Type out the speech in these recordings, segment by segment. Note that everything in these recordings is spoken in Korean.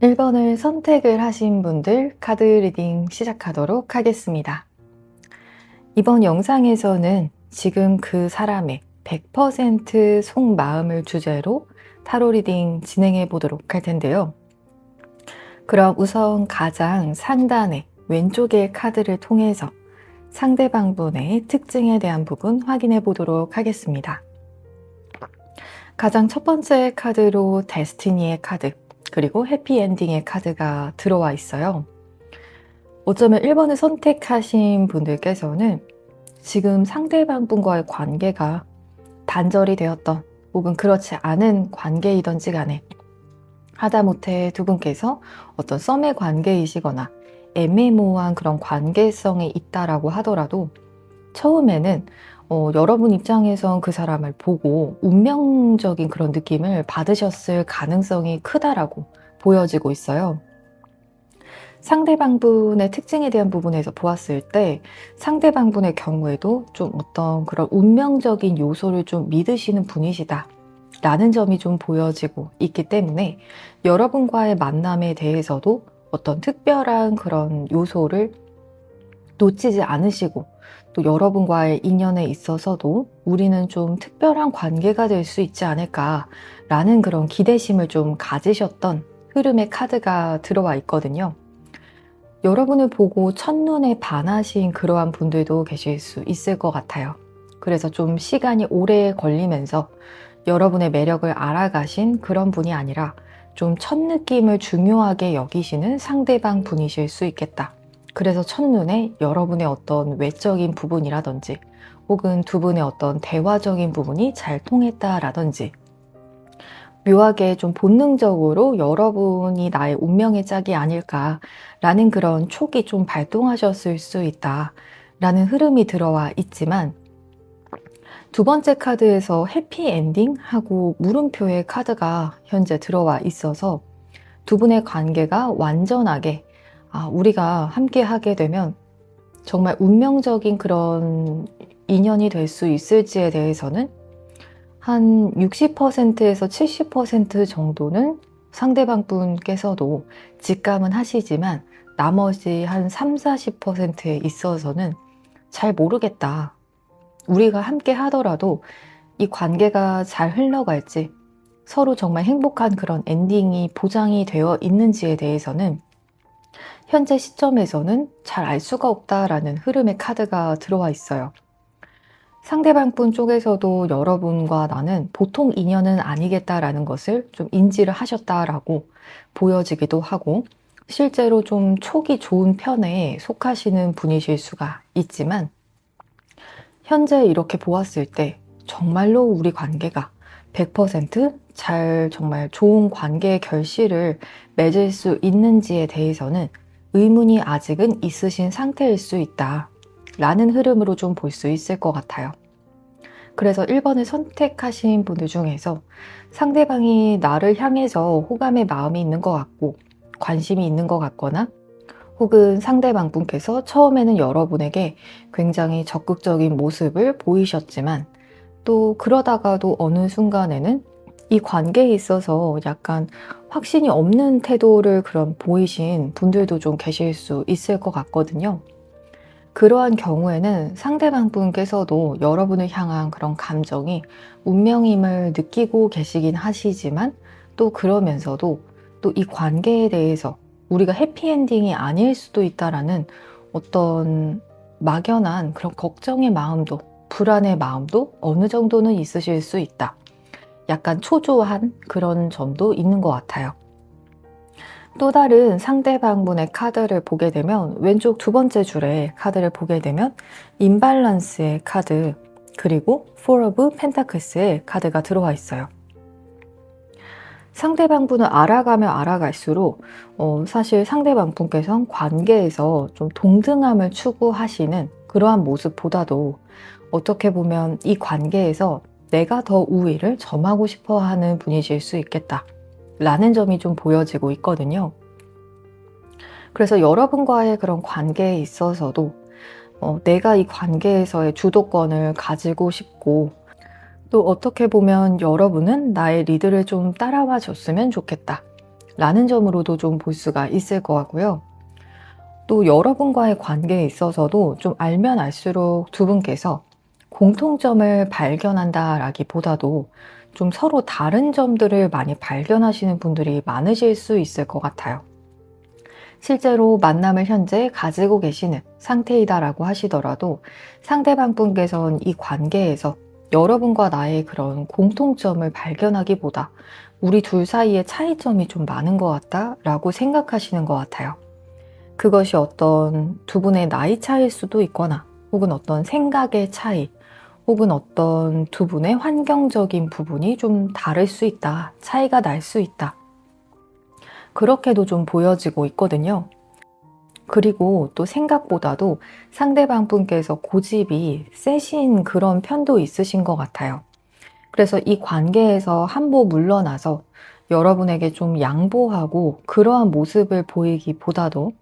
1번을 선택을 하신 분들 카드 리딩 시작하도록 하겠습니다. 이번 영상에서는 지금 그 사람의 100% 속마음을 주제로 타로 리딩 진행해 보도록 할 텐데요. 그럼 우선 가장 상단의 왼쪽의 카드를 통해서 상대방분의 특징에 대한 부분 확인해 보도록 하겠습니다. 가장 첫 번째 카드로 데스티니의 카드, 그리고 해피엔딩의 카드가 들어와 있어요. 어쩌면 1번을 선택하신 분들께서는 지금 상대방분과의 관계가 단절이 되었던 혹은 그렇지 않은 관계이던지 간에 하다못해 두 분께서 어떤 썸의 관계이시거나 애매모호한 그런 관계성이 있다라고 하더라도 처음에는 여러분 입장에선 그 사람을 보고 운명적인 그런 느낌을 받으셨을 가능성이 크다라고 보여지고 있어요. 상대방분의 특징에 대한 부분에서 보았을 때 상대방분의 경우에도 좀 어떤 그런 운명적인 요소를 좀 믿으시는 분이시다 라는 점이 좀 보여지고 있기 때문에 여러분과의 만남에 대해서도 어떤 특별한 그런 요소를 놓치지 않으시고 또 여러분과의 인연에 있어서도 우리는 좀 특별한 관계가 될 수 있지 않을까 라는 그런 기대심을 좀 가지셨던 흐름의 카드가 들어와 있거든요. 여러분을 보고 첫눈에 반하신 그러한 분들도 계실 수 있을 것 같아요. 그래서 좀 시간이 오래 걸리면서 여러분의 매력을 알아가신 그런 분이 아니라 좀 첫 느낌을 중요하게 여기시는 상대방 분이실 수 있겠다. 그래서 첫눈에 여러분의 어떤 외적인 부분이라든지 혹은 두 분의 어떤 대화적인 부분이 잘 통했다라든지 묘하게 좀 본능적으로 여러분이 나의 운명의 짝이 아닐까라는 그런 촉이 좀 발동하셨을 수 있다라는 흐름이 들어와 있지만 두 번째 카드에서 해피엔딩하고 물음표의 카드가 현재 들어와 있어서 두 분의 관계가 완전하게 우리가 함께 하게 되면 정말 운명적인 그런 인연이 될 수 있을지에 대해서는 한 60%에서 70% 정도는 상대방 분께서도 직감은 하시지만 나머지 한 30-40%에 있어서는 잘 모르겠다. 우리가 함께 하더라도 이 관계가 잘 흘러갈지 서로 정말 행복한 그런 엔딩이 보장이 되어 있는지에 대해서는 현재 시점에서는 잘 알 수가 없다라는 흐름의 카드가 들어와 있어요. 상대방 분 쪽에서도 여러분과 나는 보통 인연은 아니겠다라는 것을 좀 인지를 하셨다라고 보여지기도 하고 실제로 좀 촉이 좋은 편에 속하시는 분이실 수가 있지만 현재 이렇게 보았을 때 정말로 우리 관계가 100%잘 정말 좋은 관계의 결실을 맺을 수 있는지에 대해서는 의문이 아직은 있으신 상태일 수 있다 라는 흐름으로 좀 볼 수 있을 것 같아요. 그래서 1번을 선택하신 분들 중에서 상대방이 나를 향해서 호감의 마음이 있는 것 같고 관심이 있는 것 같거나 혹은 상대방 분께서 처음에는 여러분에게 굉장히 적극적인 모습을 보이셨지만 또 그러다가도 어느 순간에는 이 관계에 있어서 약간 확신이 없는 태도를 그런 보이신 분들도 좀 계실 수 있을 것 같거든요. 그러한 경우에는 상대방 분께서도 여러분을 향한 그런 감정이 운명임을 느끼고 계시긴 하시지만 또 그러면서도 또 이 관계에 대해서 우리가 해피엔딩이 아닐 수도 있다라는 어떤 막연한 그런 걱정의 마음도 불안의 마음도 어느 정도는 있으실 수 있다. 약간 초조한 그런 점도 있는 것 같아요. 또 다른 상대방분의 카드를 보게 되면 왼쪽 두 번째 줄에 카드를 보게 되면 임발란스의 카드 그리고 Four of Pentakles의 카드가 들어와 있어요. 상대방분을 알아가면 알아갈수록 사실 상대방분께서는 관계에서 좀 동등함을 추구하시는 그러한 모습보다도 어떻게 보면 이 관계에서 내가 더 우위를 점하고 싶어 하는 분이실 수 있겠다 라는 점이 좀 보여지고 있거든요. 그래서 여러분과의 그런 관계에 있어서도 내가 이 관계에서의 주도권을 가지고 싶고 또 어떻게 보면 여러분은 나의 리드를 좀 따라와 줬으면 좋겠다 라는 점으로도 좀 볼 수가 있을 것 같고요. 또 여러분과의 관계에 있어서도 좀 알면 알수록 두 분께서 공통점을 발견한다라기보다도 좀 서로 다른 점들을 많이 발견하시는 분들이 많으실 수 있을 것 같아요. 실제로 만남을 현재 가지고 계시는 상태이다라고 하시더라도 상대방 분께서는 이 관계에서 여러분과 나의 그런 공통점을 발견하기보다 우리 둘 사이에 차이점이 좀 많은 것 같다라고 생각하시는 것 같아요. 그것이 어떤 두 분의 나이 차이일 수도 있거나 혹은 어떤 생각의 차이 혹은 어떤 두 분의 환경적인 부분이 좀 다를 수 있다. 차이가 날 수 있다. 그렇게도 좀 보여지고 있거든요. 그리고 또 생각보다도 상대방 분께서 고집이 세신 그런 편도 있으신 것 같아요. 그래서 이 관계에서 한보 물러나서 여러분에게 좀 양보하고 그러한 모습을 보이기보다도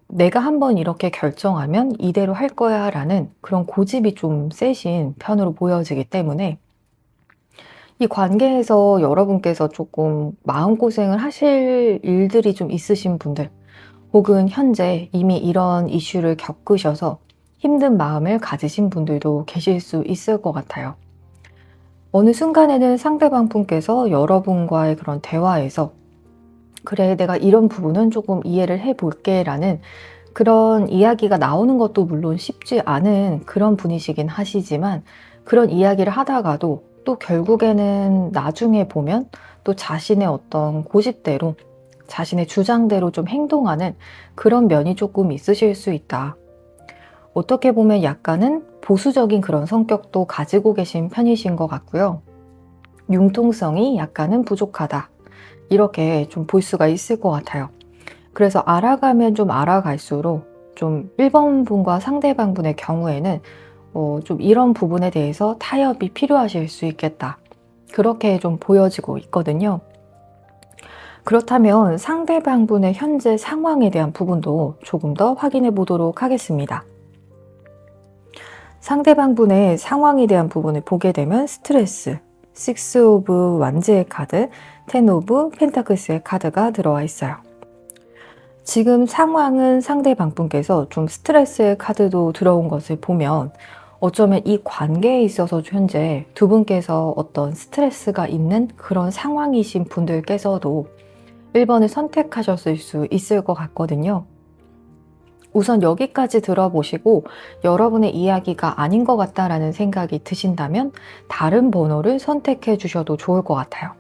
내가 한번 이렇게 결정하면 이대로 할 거야 라는 그런 고집이 좀 세신 편으로 보여지기 때문에 이 관계에서 여러분께서 조금 마음고생을 하실 일들이 좀 있으신 분들 혹은 현재 이미 이런 이슈를 겪으셔서 힘든 마음을 가지신 분들도 계실 수 있을 것 같아요. 어느 순간에는 상대방 분께서 여러분과의 그런 대화에서 그래, 내가 이런 부분은 조금 이해를 해볼게 라는 그런 이야기가 나오는 것도 물론 쉽지 않은 그런 분이시긴 하시지만 그런 이야기를 하다가도 또 결국에는 나중에 보면 또 자신의 어떤 고집대로 자신의 주장대로 좀 행동하는 그런 면이 조금 있으실 수 있다. 어떻게 보면 약간은 보수적인 그런 성격도 가지고 계신 편이신 것 같고요. 융통성이 약간은 부족하다. 이렇게 좀 볼 수가 있을 것 같아요. 그래서 알아가면 좀 알아갈수록 좀 1번 분과 상대방 분의 경우에는 좀 이런 부분에 대해서 타협이 필요하실 수 있겠다. 그렇게 좀 보여지고 있거든요. 그렇다면 상대방 분의 현재 상황에 대한 부분도 조금 더 확인해 보도록 하겠습니다. 상대방 분의 상황에 대한 부분을 보게 되면 스트레스, 6 오브 완즈의 카드, 10 오브 펜타클스의 카드가 들어와 있어요. 지금 상황은 상대방 분께서 좀 스트레스의 카드도 들어온 것을 보면 어쩌면 이 관계에 있어서 현재 두 분께서 어떤 스트레스가 있는 그런 상황이신 분들께서도 1번을 선택하셨을 수 있을 것 같거든요. 우선 여기까지 들어보시고 여러분의 이야기가 아닌 것 같다라는 생각이 드신다면 다른 번호를 선택해 주셔도 좋을 것 같아요.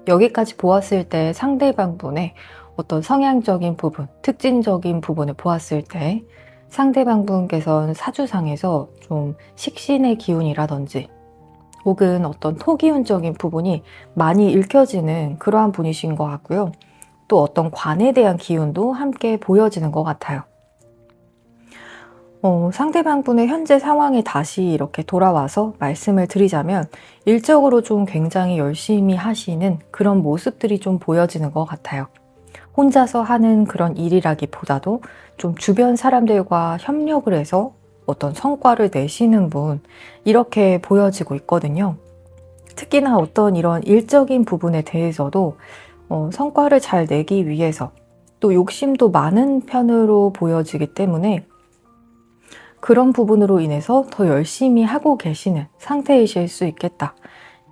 여기까지 보았을 때 상대방 분의 어떤 성향적인 부분, 특징적인 부분을 보았을 때 상대방 분께서는 사주상에서 좀 식신의 기운이라든지 혹은 어떤 토기운적인 부분이 많이 읽혀지는 그러한 분이신 것 같고요. 또 어떤 관에 대한 기운도 함께 보여지는 것 같아요. 상대방 분의 현재 상황에 다시 이렇게 돌아와서 말씀을 드리자면 일적으로 좀 굉장히 열심히 하시는 그런 모습들이 좀 보여지는 것 같아요. 혼자서 하는 그런 일이라기보다도 좀 주변 사람들과 협력을 해서 어떤 성과를 내시는 분, 이렇게 보여지고 있거든요. 특히나 어떤 이런 일적인 부분에 대해서도 성과를 잘 내기 위해서 또 욕심도 많은 편으로 보여지기 때문에 그런 부분으로 인해서 더 열심히 하고 계시는 상태이실 수 있겠다.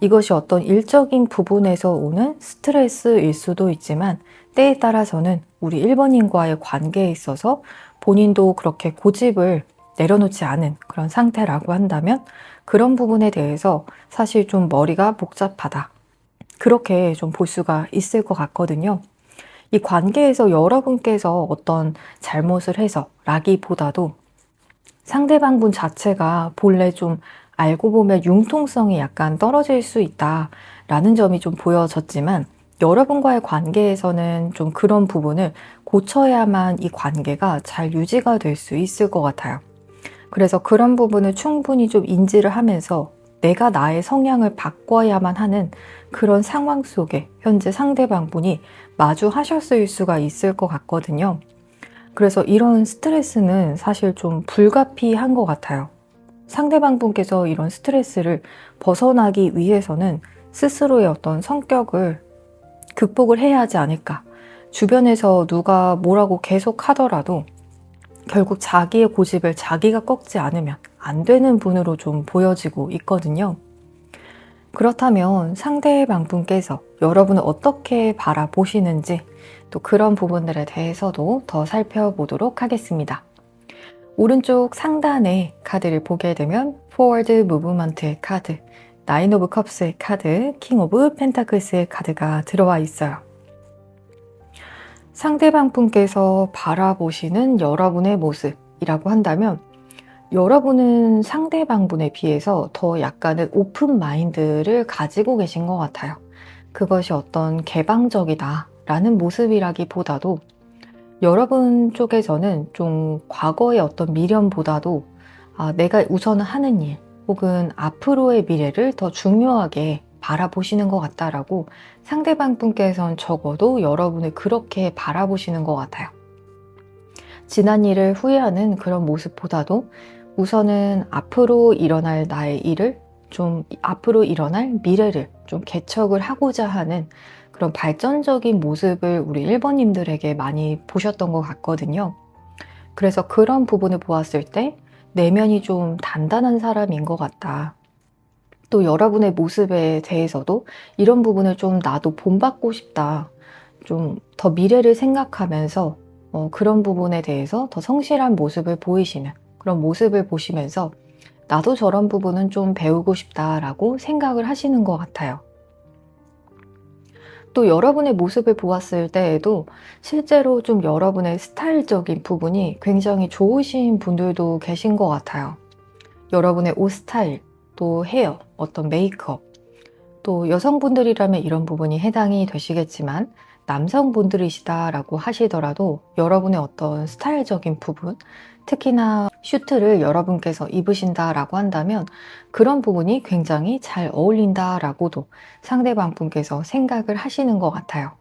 이것이 어떤 일적인 부분에서 오는 스트레스일 수도 있지만 때에 따라서는 우리 1번인과의 관계에 있어서 본인도 그렇게 고집을 내려놓지 않은 그런 상태라고 한다면 그런 부분에 대해서 사실 좀 머리가 복잡하다. 그렇게 좀 볼 수가 있을 것 같거든요. 이 관계에서 여러분께서 어떤 잘못을 해서 라기보다도 상대방 분 자체가 본래 좀 알고 보면 융통성이 약간 떨어질 수 있다라는 점이 좀 보여졌지만 여러분과의 관계에서는 좀 그런 부분을 고쳐야만 이 관계가 잘 유지가 될 수 있을 것 같아요. 그래서 그런 부분을 충분히 좀 인지를 하면서 내가 나의 성향을 바꿔야만 하는 그런 상황 속에 현재 상대방 분이 마주하셨을 수가 있을 것 같거든요. 그래서 이런 스트레스는 사실 좀 불가피한 것 같아요. 상대방 분께서 이런 스트레스를 벗어나기 위해서는 스스로의 어떤 성격을 극복을 해야 하지 않을까. 주변에서 누가 뭐라고 계속 하더라도 결국 자기의 고집을 자기가 꺾지 않으면 안 되는 분으로 좀 보여지고 있거든요. 그렇다면 상대방 분께서 여러분을 어떻게 바라보시는지 또 그런 부분들에 대해서도 더 살펴보도록 하겠습니다. 오른쪽 상단의 카드를 보게 되면 포워드 무브먼트의 카드, 나인 오브 컵스의 카드, 킹 오브 펜타클스의 카드가 들어와 있어요. 상대방 분께서 바라보시는 여러분의 모습이라고 한다면 여러분은 상대방 분에 비해서 더 약간은 오픈 마인드를 가지고 계신 것 같아요. 그것이 어떤 개방적이다 라는 모습이라기보다도 여러분 쪽에서는 좀 과거의 어떤 미련보다도 내가 우선 하는 일 혹은 앞으로의 미래를 더 중요하게 바라보시는 것 같다라고 상대방 분께서는 적어도 여러분을 그렇게 바라보시는 것 같아요. 지난 일을 후회하는 그런 모습보다도 우선은 앞으로 일어날 나의 일을 앞으로 일어날 미래를 좀 개척을 하고자 하는 그런 발전적인 모습을 우리 1번님들에게 많이 보셨던 것 같거든요. 그래서 그런 부분을 보았을 때 내면이 좀 단단한 사람인 것 같다. 또 여러분의 모습에 대해서도 이런 부분을 좀 나도 본받고 싶다. 좀 더 미래를 생각하면서 그런 부분에 대해서 더 성실한 모습을 보이시는 그런 모습을 보시면서 나도 저런 부분은 좀 배우고 싶다라고 생각을 하시는 것 같아요. 또 여러분의 모습을 보았을 때에도 실제로 좀 여러분의 스타일적인 부분이 굉장히 좋으신 분들도 계신 것 같아요. 여러분의 옷 스타일, 또 헤어, 어떤 메이크업, 또 여성분들이라면 이런 부분이 해당이 되시겠지만 남성분들이시다라고 하시더라도 여러분의 어떤 스타일적인 부분, 특히나 슈트를 여러분께서 입으신다라고 한다면 그런 부분이 굉장히 잘 어울린다라고도 상대방 분께서 생각을 하시는 것 같아요.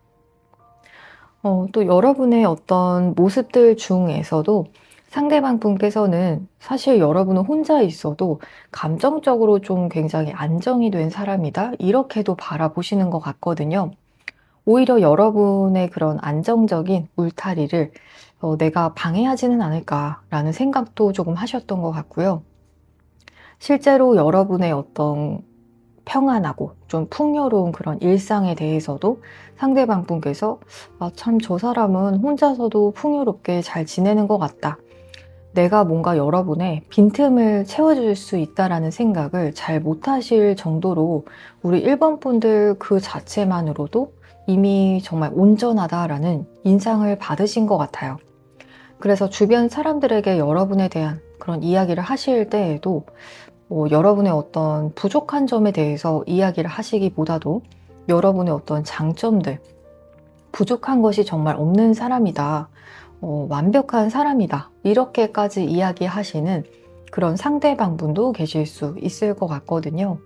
또 여러분의 어떤 모습들 중에서도 상대방 분께서는 사실 여러분은 혼자 있어도 감정적으로 좀 굉장히 안정이 된 사람이다 이렇게도 바라보시는 것 같거든요. 오히려 여러분의 그런 안정적인 울타리를 내가 방해하지는 않을까라는 생각도 조금 하셨던 것 같고요. 실제로 여러분의 어떤 평안하고 좀 풍요로운 그런 일상에 대해서도 상대방 분께서 참 저 사람은 혼자서도 풍요롭게 잘 지내는 것 같다. 내가 뭔가 여러분의 빈틈을 채워줄 수 있다라는 생각을 잘 못하실 정도로 우리 1번 분들 그 자체만으로도 이미 정말 온전하다라는 인상을 받으신 것 같아요. 그래서 주변 사람들에게 여러분에 대한 그런 이야기를 하실 때에도 여러분의 어떤 부족한 점에 대해서 이야기를 하시기보다도 여러분의 어떤 장점들, 부족한 것이 정말 없는 사람이다. 완벽한 사람이다. 이렇게까지 이야기하시는 그런 상대방분도 계실 수 있을 것 같거든요.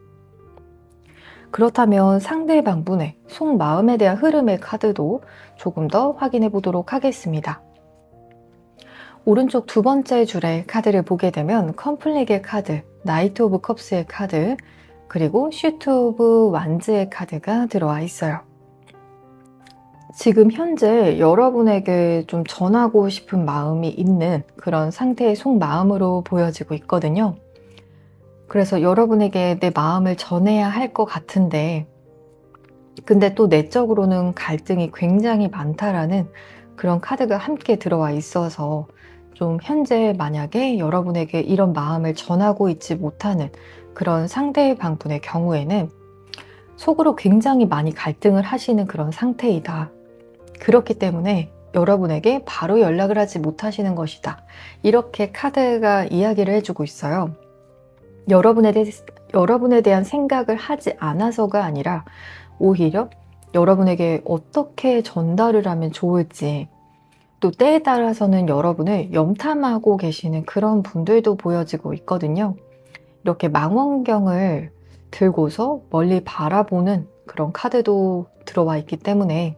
그렇다면 상대방분의 속마음에 대한 흐름의 카드도 조금 더 확인해 보도록 하겠습니다. 오른쪽 두 번째 줄의 카드를 보게 되면 컴플릿의 카드, 나이트 오브 컵스의 카드, 그리고 슈트 오브 완즈의 카드가 들어와 있어요. 지금 현재 여러분에게 좀 전하고 싶은 마음이 있는 그런 상태의 속마음으로 보여지고 있거든요. 그래서 여러분에게 내 마음을 전해야 할 것 같은데 근데 또 내적으로는 갈등이 굉장히 많다라는 그런 카드가 함께 들어와 있어서 좀 현재 만약에 여러분에게 이런 마음을 전하고 있지 못하는 그런 상대방분의 경우에는 속으로 굉장히 많이 갈등을 하시는 그런 상태이다. 그렇기 때문에 여러분에게 바로 연락을 하지 못하시는 것이다. 이렇게 카드가 이야기를 해주고 있어요. 여러분에 대한 생각을 하지 않아서가 아니라 오히려 여러분에게 어떻게 전달을 하면 좋을지 또 때에 따라서는 여러분을 염탐하고 계시는 그런 분들도 보여지고 있거든요. 이렇게 망원경을 들고서 멀리 바라보는 그런 카드도 들어와 있기 때문에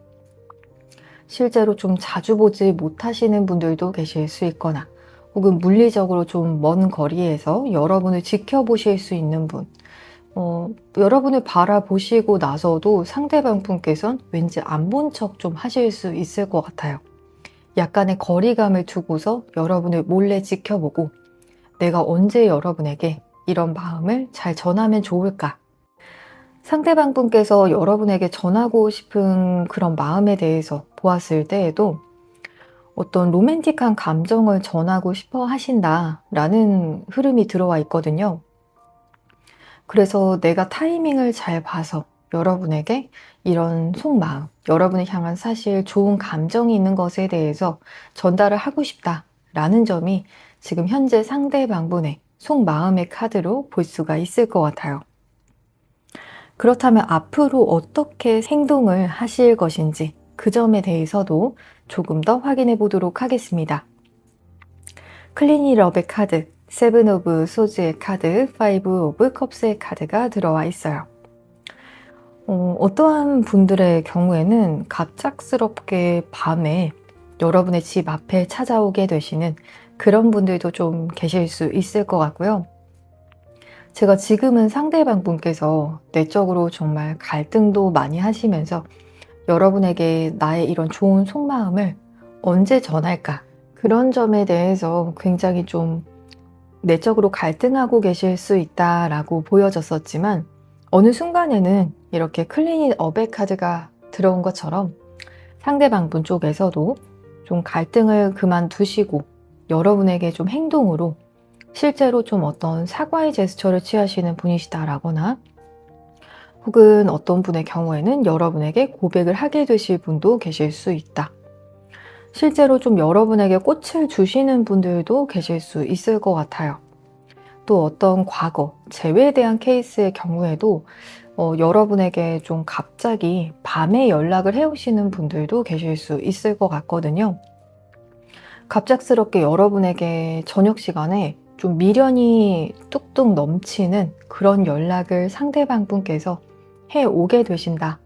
실제로 좀 자주 보지 못하시는 분들도 계실 수 있거나 혹은 물리적으로 좀 먼 거리에서 여러분을 지켜보실 수 있는 분 여러분을 바라보시고 나서도 상대방 분께선 왠지 안 본 척 좀 하실 수 있을 것 같아요. 약간의 거리감을 두고서 여러분을 몰래 지켜보고 내가 언제 여러분에게 이런 마음을 잘 전하면 좋을까? 상대방 분께서 여러분에게 전하고 싶은 그런 마음에 대해서 보았을 때에도 어떤 로맨틱한 감정을 전하고 싶어 하신다라는 흐름이 들어와 있거든요. 그래서 내가 타이밍을 잘 봐서 여러분에게 이런 속마음, 여러분을 향한 사실 좋은 감정이 있는 것에 대해서 전달을 하고 싶다라는 점이 지금 현재 상대방분의 속마음의 카드로 볼 수가 있을 것 같아요. 그렇다면 앞으로 어떻게 행동을 하실 것인지 그 점에 대해서도 조금 더 확인해 보도록 하겠습니다. 클리니 러브의 카드, 세븐 오브 소즈의 카드, 파이브 오브 컵스의 카드가 들어와 있어요. 어떠한 분들의 경우에는 갑작스럽게 밤에 여러분의 집 앞에 찾아오게 되시는 그런 분들도 좀 계실 수 있을 것 같고요. 제가 지금은 상대방 분께서 내적으로 정말 갈등도 많이 하시면서 여러분에게 나의 이런 좋은 속마음을 언제 전할까? 그런 점에 대해서 굉장히 좀 내적으로 갈등하고 계실 수 있다라고 보여졌었지만 어느 순간에는 이렇게 클린 업의 카드가 들어온 것처럼 상대방 분 쪽에서도 좀 갈등을 그만두시고 여러분에게 좀 행동으로 실제로 좀 어떤 사과의 제스처를 취하시는 분이시다라거나 혹은 어떤 분의 경우에는 여러분에게 고백을 하게 되실 분도 계실 수 있다. 실제로 좀 여러분에게 꽃을 주시는 분들도 계실 수 있을 것 같아요. 또 어떤 과거, 재회에 대한 케이스의 경우에도 여러분에게 좀 갑자기 밤에 연락을 해오시는 분들도 계실 수 있을 것 같거든요. 갑작스럽게 여러분에게 저녁 시간에 좀 미련이 뚝뚝 넘치는 그런 연락을 상대방 분께서 해오게 되신다.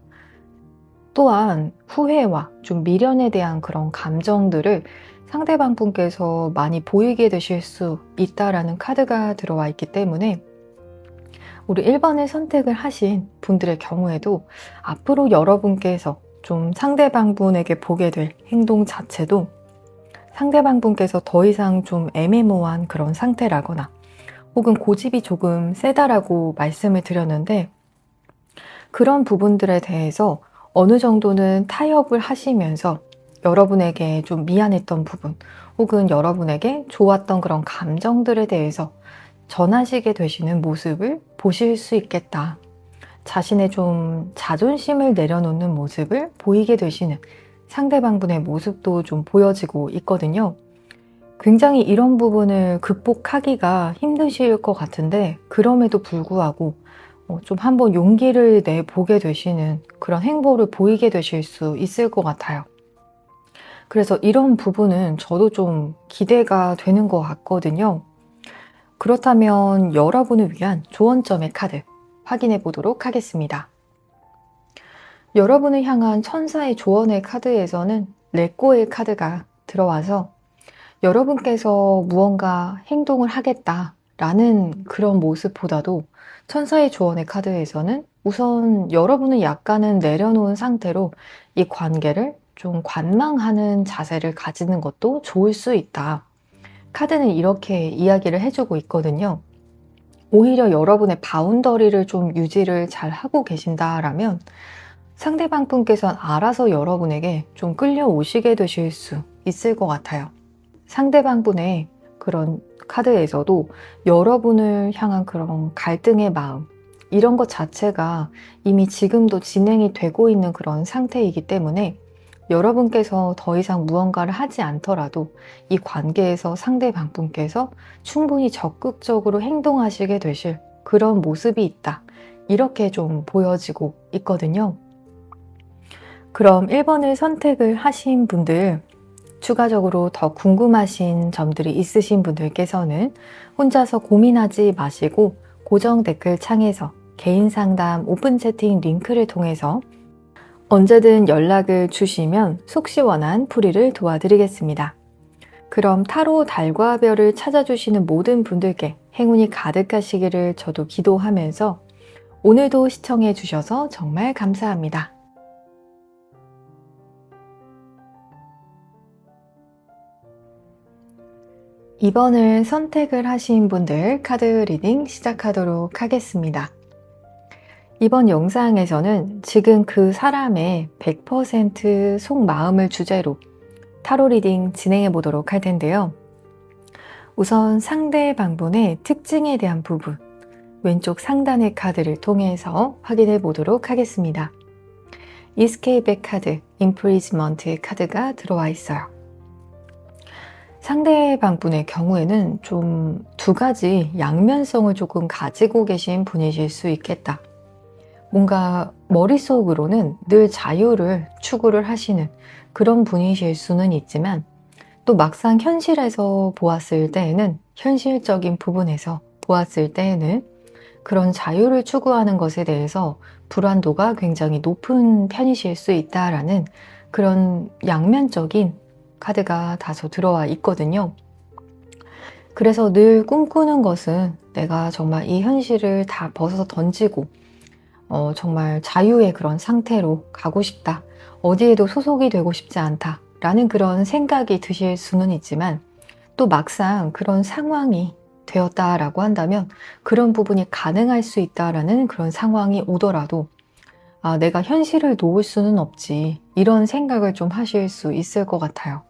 또한 후회와 좀 미련에 대한 그런 감정들을 상대방 분께서 많이 보이게 되실 수 있다라는 카드가 들어와 있기 때문에 우리 1번을 선택을 하신 분들의 경우에도 앞으로 여러분께서 좀 상대방 분에게 보게 될 행동 자체도 상대방 분께서 더 이상 좀 애매모호한 그런 상태라거나 혹은 고집이 조금 세다라고 말씀을 드렸는데 그런 부분들에 대해서 어느 정도는 타협을 하시면서 여러분에게 좀 미안했던 부분 혹은 여러분에게 좋았던 그런 감정들에 대해서 전하시게 되시는 모습을 보실 수 있겠다. 자신의 좀 자존심을 내려놓는 모습을 보이게 되시는 상대방분의 모습도 좀 보여지고 있거든요. 굉장히 이런 부분을 극복하기가 힘드실 것 같은데 그럼에도 불구하고 좀 한번 용기를 내보게 되시는 그런 행보를 보이게 되실 수 있을 것 같아요. 그래서 이런 부분은 저도 좀 기대가 되는 것 같거든요. 그렇다면 여러분을 위한 조언점의 카드 확인해 보도록 하겠습니다. 여러분을 향한 천사의 조언의 카드에서는 레꼬의 카드가 들어와서 여러분께서 무언가 행동을 하겠다라는 그런 모습보다도 천사의 조언의 카드에서는 우선 여러분은 약간은 내려놓은 상태로 이 관계를 좀 관망하는 자세를 가지는 것도 좋을 수 있다. 카드는 이렇게 이야기를 해주고 있거든요. 오히려 여러분의 바운더리를 좀 유지를 잘 하고 계신다라면 상대방 분께서는 알아서 여러분에게 좀 끌려오시게 되실 수 있을 것 같아요. 상대방 분의 그런 카드에서도 여러분을 향한 그런 갈등의 마음 이런 것 자체가 이미 지금도 진행이 되고 있는 그런 상태이기 때문에 여러분께서 더 이상 무언가를 하지 않더라도 이 관계에서 상대방 분께서 충분히 적극적으로 행동하시게 되실 그런 모습이 있다. 이렇게 좀 보여지고 있거든요. 그럼 1번을 선택을 하신 분들 추가적으로 더 궁금하신 점들이 있으신 분들께서는 혼자서 고민하지 마시고 고정 댓글 창에서 개인 상담 오픈 채팅 링크를 통해서 언제든 연락을 주시면 속 시원한 풀이를 도와드리겠습니다. 그럼 타로 달과 별을 찾아주시는 모든 분들께 행운이 가득하시기를 저도 기도하면서 오늘도 시청해 주셔서 정말 감사합니다. 이번을 선택을 하신 분들 카드 리딩 시작하도록 하겠습니다. 이번 영상에서는 지금 그 사람의 100% 속마음을 주제로 타로 리딩 진행해 보도록 할 텐데요. 우선 상대방분의 특징에 대한 부분, 왼쪽 상단의 카드를 통해서 확인해 보도록 하겠습니다. 이스케이프의 카드, 임프리즈먼트의 카드가 들어와 있어요. 상대방분의 경우에는 좀 두 가지 양면성을 조금 가지고 계신 분이실 수 있겠다. 뭔가 머릿속으로는 늘 자유를 추구를 하시는 그런 분이실 수는 있지만 또 막상 현실에서 보았을 때에는 현실적인 부분에서 보았을 때에는 그런 자유를 추구하는 것에 대해서 불안도가 굉장히 높은 편이실 수 있다라는 그런 양면적인 카드가 다소 들어와 있거든요. 그래서 늘 꿈꾸는 것은 내가 정말 이 현실을 다 벗어 던지고 정말 자유의 그런 상태로 가고 싶다. 어디에도 소속이 되고 싶지 않다. 라는 그런 생각이 드실 수는 있지만 또 막상 그런 상황이 되었다라고 한다면 그런 부분이 가능할 수 있다라는 그런 상황이 오더라도 내가 현실을 놓을 수는 없지. 이런 생각을 좀 하실 수 있을 것 같아요.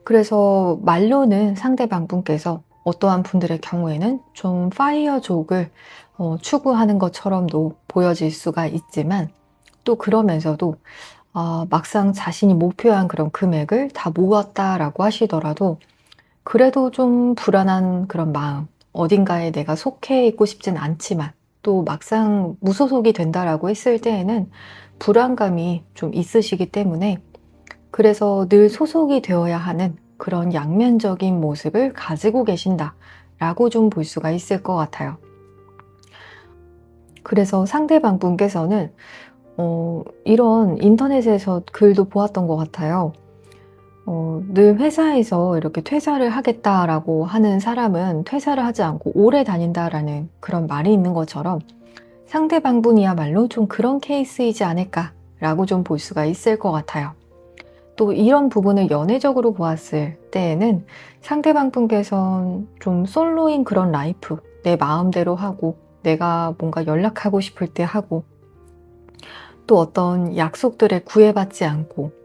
그래서 말로는 상대방분께서 어떠한 분들의 경우에는 좀 파이어족을 추구하는 것처럼도 보여질 수가 있지만 또 그러면서도 막상 자신이 목표한 그런 금액을 다 모았다라고 하시더라도 그래도 좀 불안한 그런 마음, 어딘가에 내가 속해 있고 싶진 않지만 또 막상 무소속이 된다라고 했을 때에는 불안감이 좀 있으시기 때문에 그래서 늘 소속이 되어야 하는 그런 양면적인 모습을 가지고 계신다라고 좀 볼 수가 있을 것 같아요. 그래서 상대방분께서는 이런 인터넷에서 글도 보았던 것 같아요. 늘 회사에서 이렇게 퇴사를 하겠다라고 하는 사람은 퇴사를 하지 않고 오래 다닌다라는 그런 말이 있는 것처럼 상대방분이야말로 좀 그런 케이스이지 않을까라고 좀 볼 수가 있을 것 같아요. 또 이런 부분을 연애적으로 보았을 때에는 상대방분께서는 좀 솔로인 그런 라이프, 내 마음대로 하고 내가 뭔가 연락하고 싶을 때 하고 또 어떤 약속들에 구애받지 않고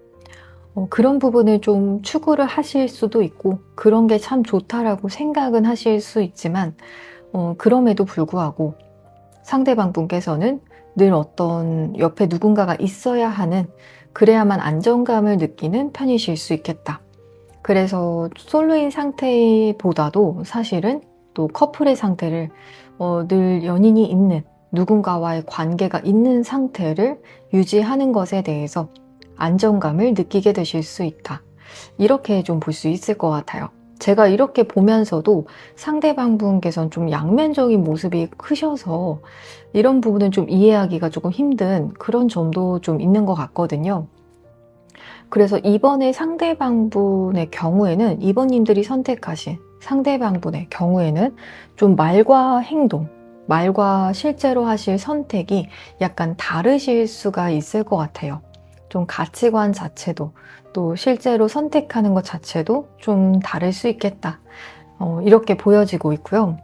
그런 부분을 좀 추구를 하실 수도 있고 그런 게 참 좋다라고 생각은 하실 수 있지만 그럼에도 불구하고 상대방분께서는 늘 어떤 옆에 누군가가 있어야 하는 그래야만 안정감을 느끼는 편이실 수 있겠다. 그래서 솔로인 상태보다도 사실은 또 커플의 상태를 늘 연인이 있는 누군가와의 관계가 있는 상태를 유지하는 것에 대해서 안정감을 느끼게 되실 수 있다. 이렇게 좀 볼 수 있을 것 같아요. 제가 이렇게 보면서도 상대방분께서는 좀 양면적인 모습이 크셔서 이런 부분은 좀 이해하기가 조금 힘든 그런 점도 좀 있는 것 같거든요. 그래서 이번에 상대방분의 경우에는 이번님들이 선택하신 상대방분의 경우에는 좀 말과 행동, 말과 실제로 하실 선택이 약간 다르실 수가 있을 것 같아요. 좀 가치관 자체도 또 실제로 선택하는 것 자체도 좀 다를 수 있겠다. 이렇게 보여지고 있고요.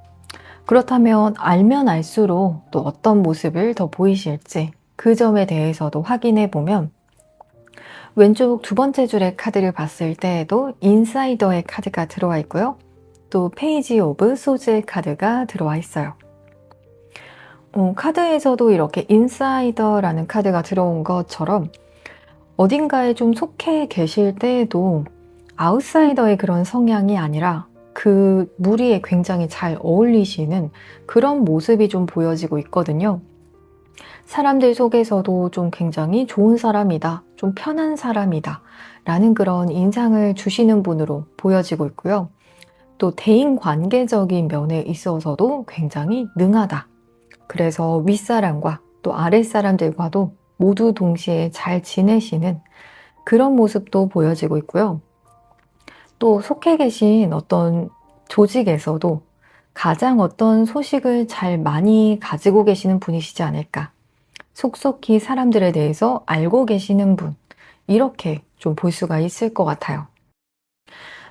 그렇다면 알면 알수록 또 어떤 모습을 더 보이실지 그 점에 대해서도 확인해 보면 왼쪽 두 번째 줄의 카드를 봤을 때에도 인사이더의 카드가 들어와 있고요. 또 페이지 오브 소즈의 카드가 들어와 있어요. 카드에서도 이렇게 인사이더라는 카드가 들어온 것처럼 어딘가에 좀 속해 계실 때에도 아웃사이더의 그런 성향이 아니라 그 무리에 굉장히 잘 어울리시는 그런 모습이 좀 보여지고 있거든요. 사람들 속에서도 좀 굉장히 좋은 사람이다, 좀 편한 사람이다 라는 그런 인상을 주시는 분으로 보여지고 있고요. 또 대인관계적인 면에 있어서도 굉장히 능하다. 그래서 윗사람과 또 아랫사람들과도 모두 동시에 잘 지내시는 그런 모습도 보여지고 있고요. 또 속해 계신 어떤 조직에서도 가장 어떤 소식을 잘 많이 가지고 계시는 분이시지 않을까. 속속히 사람들에 대해서 알고 계시는 분. 이렇게 좀 볼 수가 있을 것 같아요.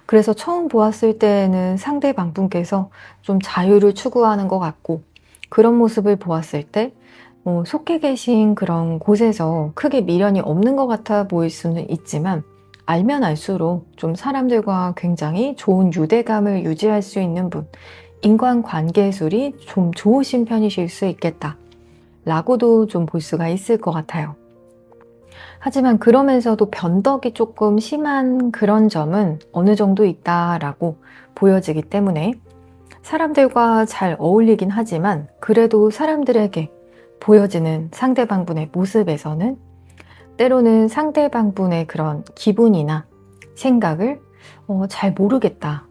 그래서 처음 보았을 때에는 상대방분께서 좀 자유를 추구하는 것 같고, 그런 모습을 보았을 때 속해 계신 그런 곳에서 크게 미련이 없는 것 같아 보일 수는 있지만, 알면 알수록 좀 사람들과 굉장히 좋은 유대감을 유지할 수 있는 분, 인간관계술이 좀 좋으신 편이실 수 있겠다 라고도 좀 볼 수가 있을 것 같아요. 하지만 그러면서도 변덕이 조금 심한 그런 점은 어느 정도 있다라고 보여지기 때문에, 사람들과 잘 어울리긴 하지만 그래도 사람들에게 보여지는 상대방분의 모습에서는 때로는 상대방분의 그런 기분이나 생각을 잘 모르겠다,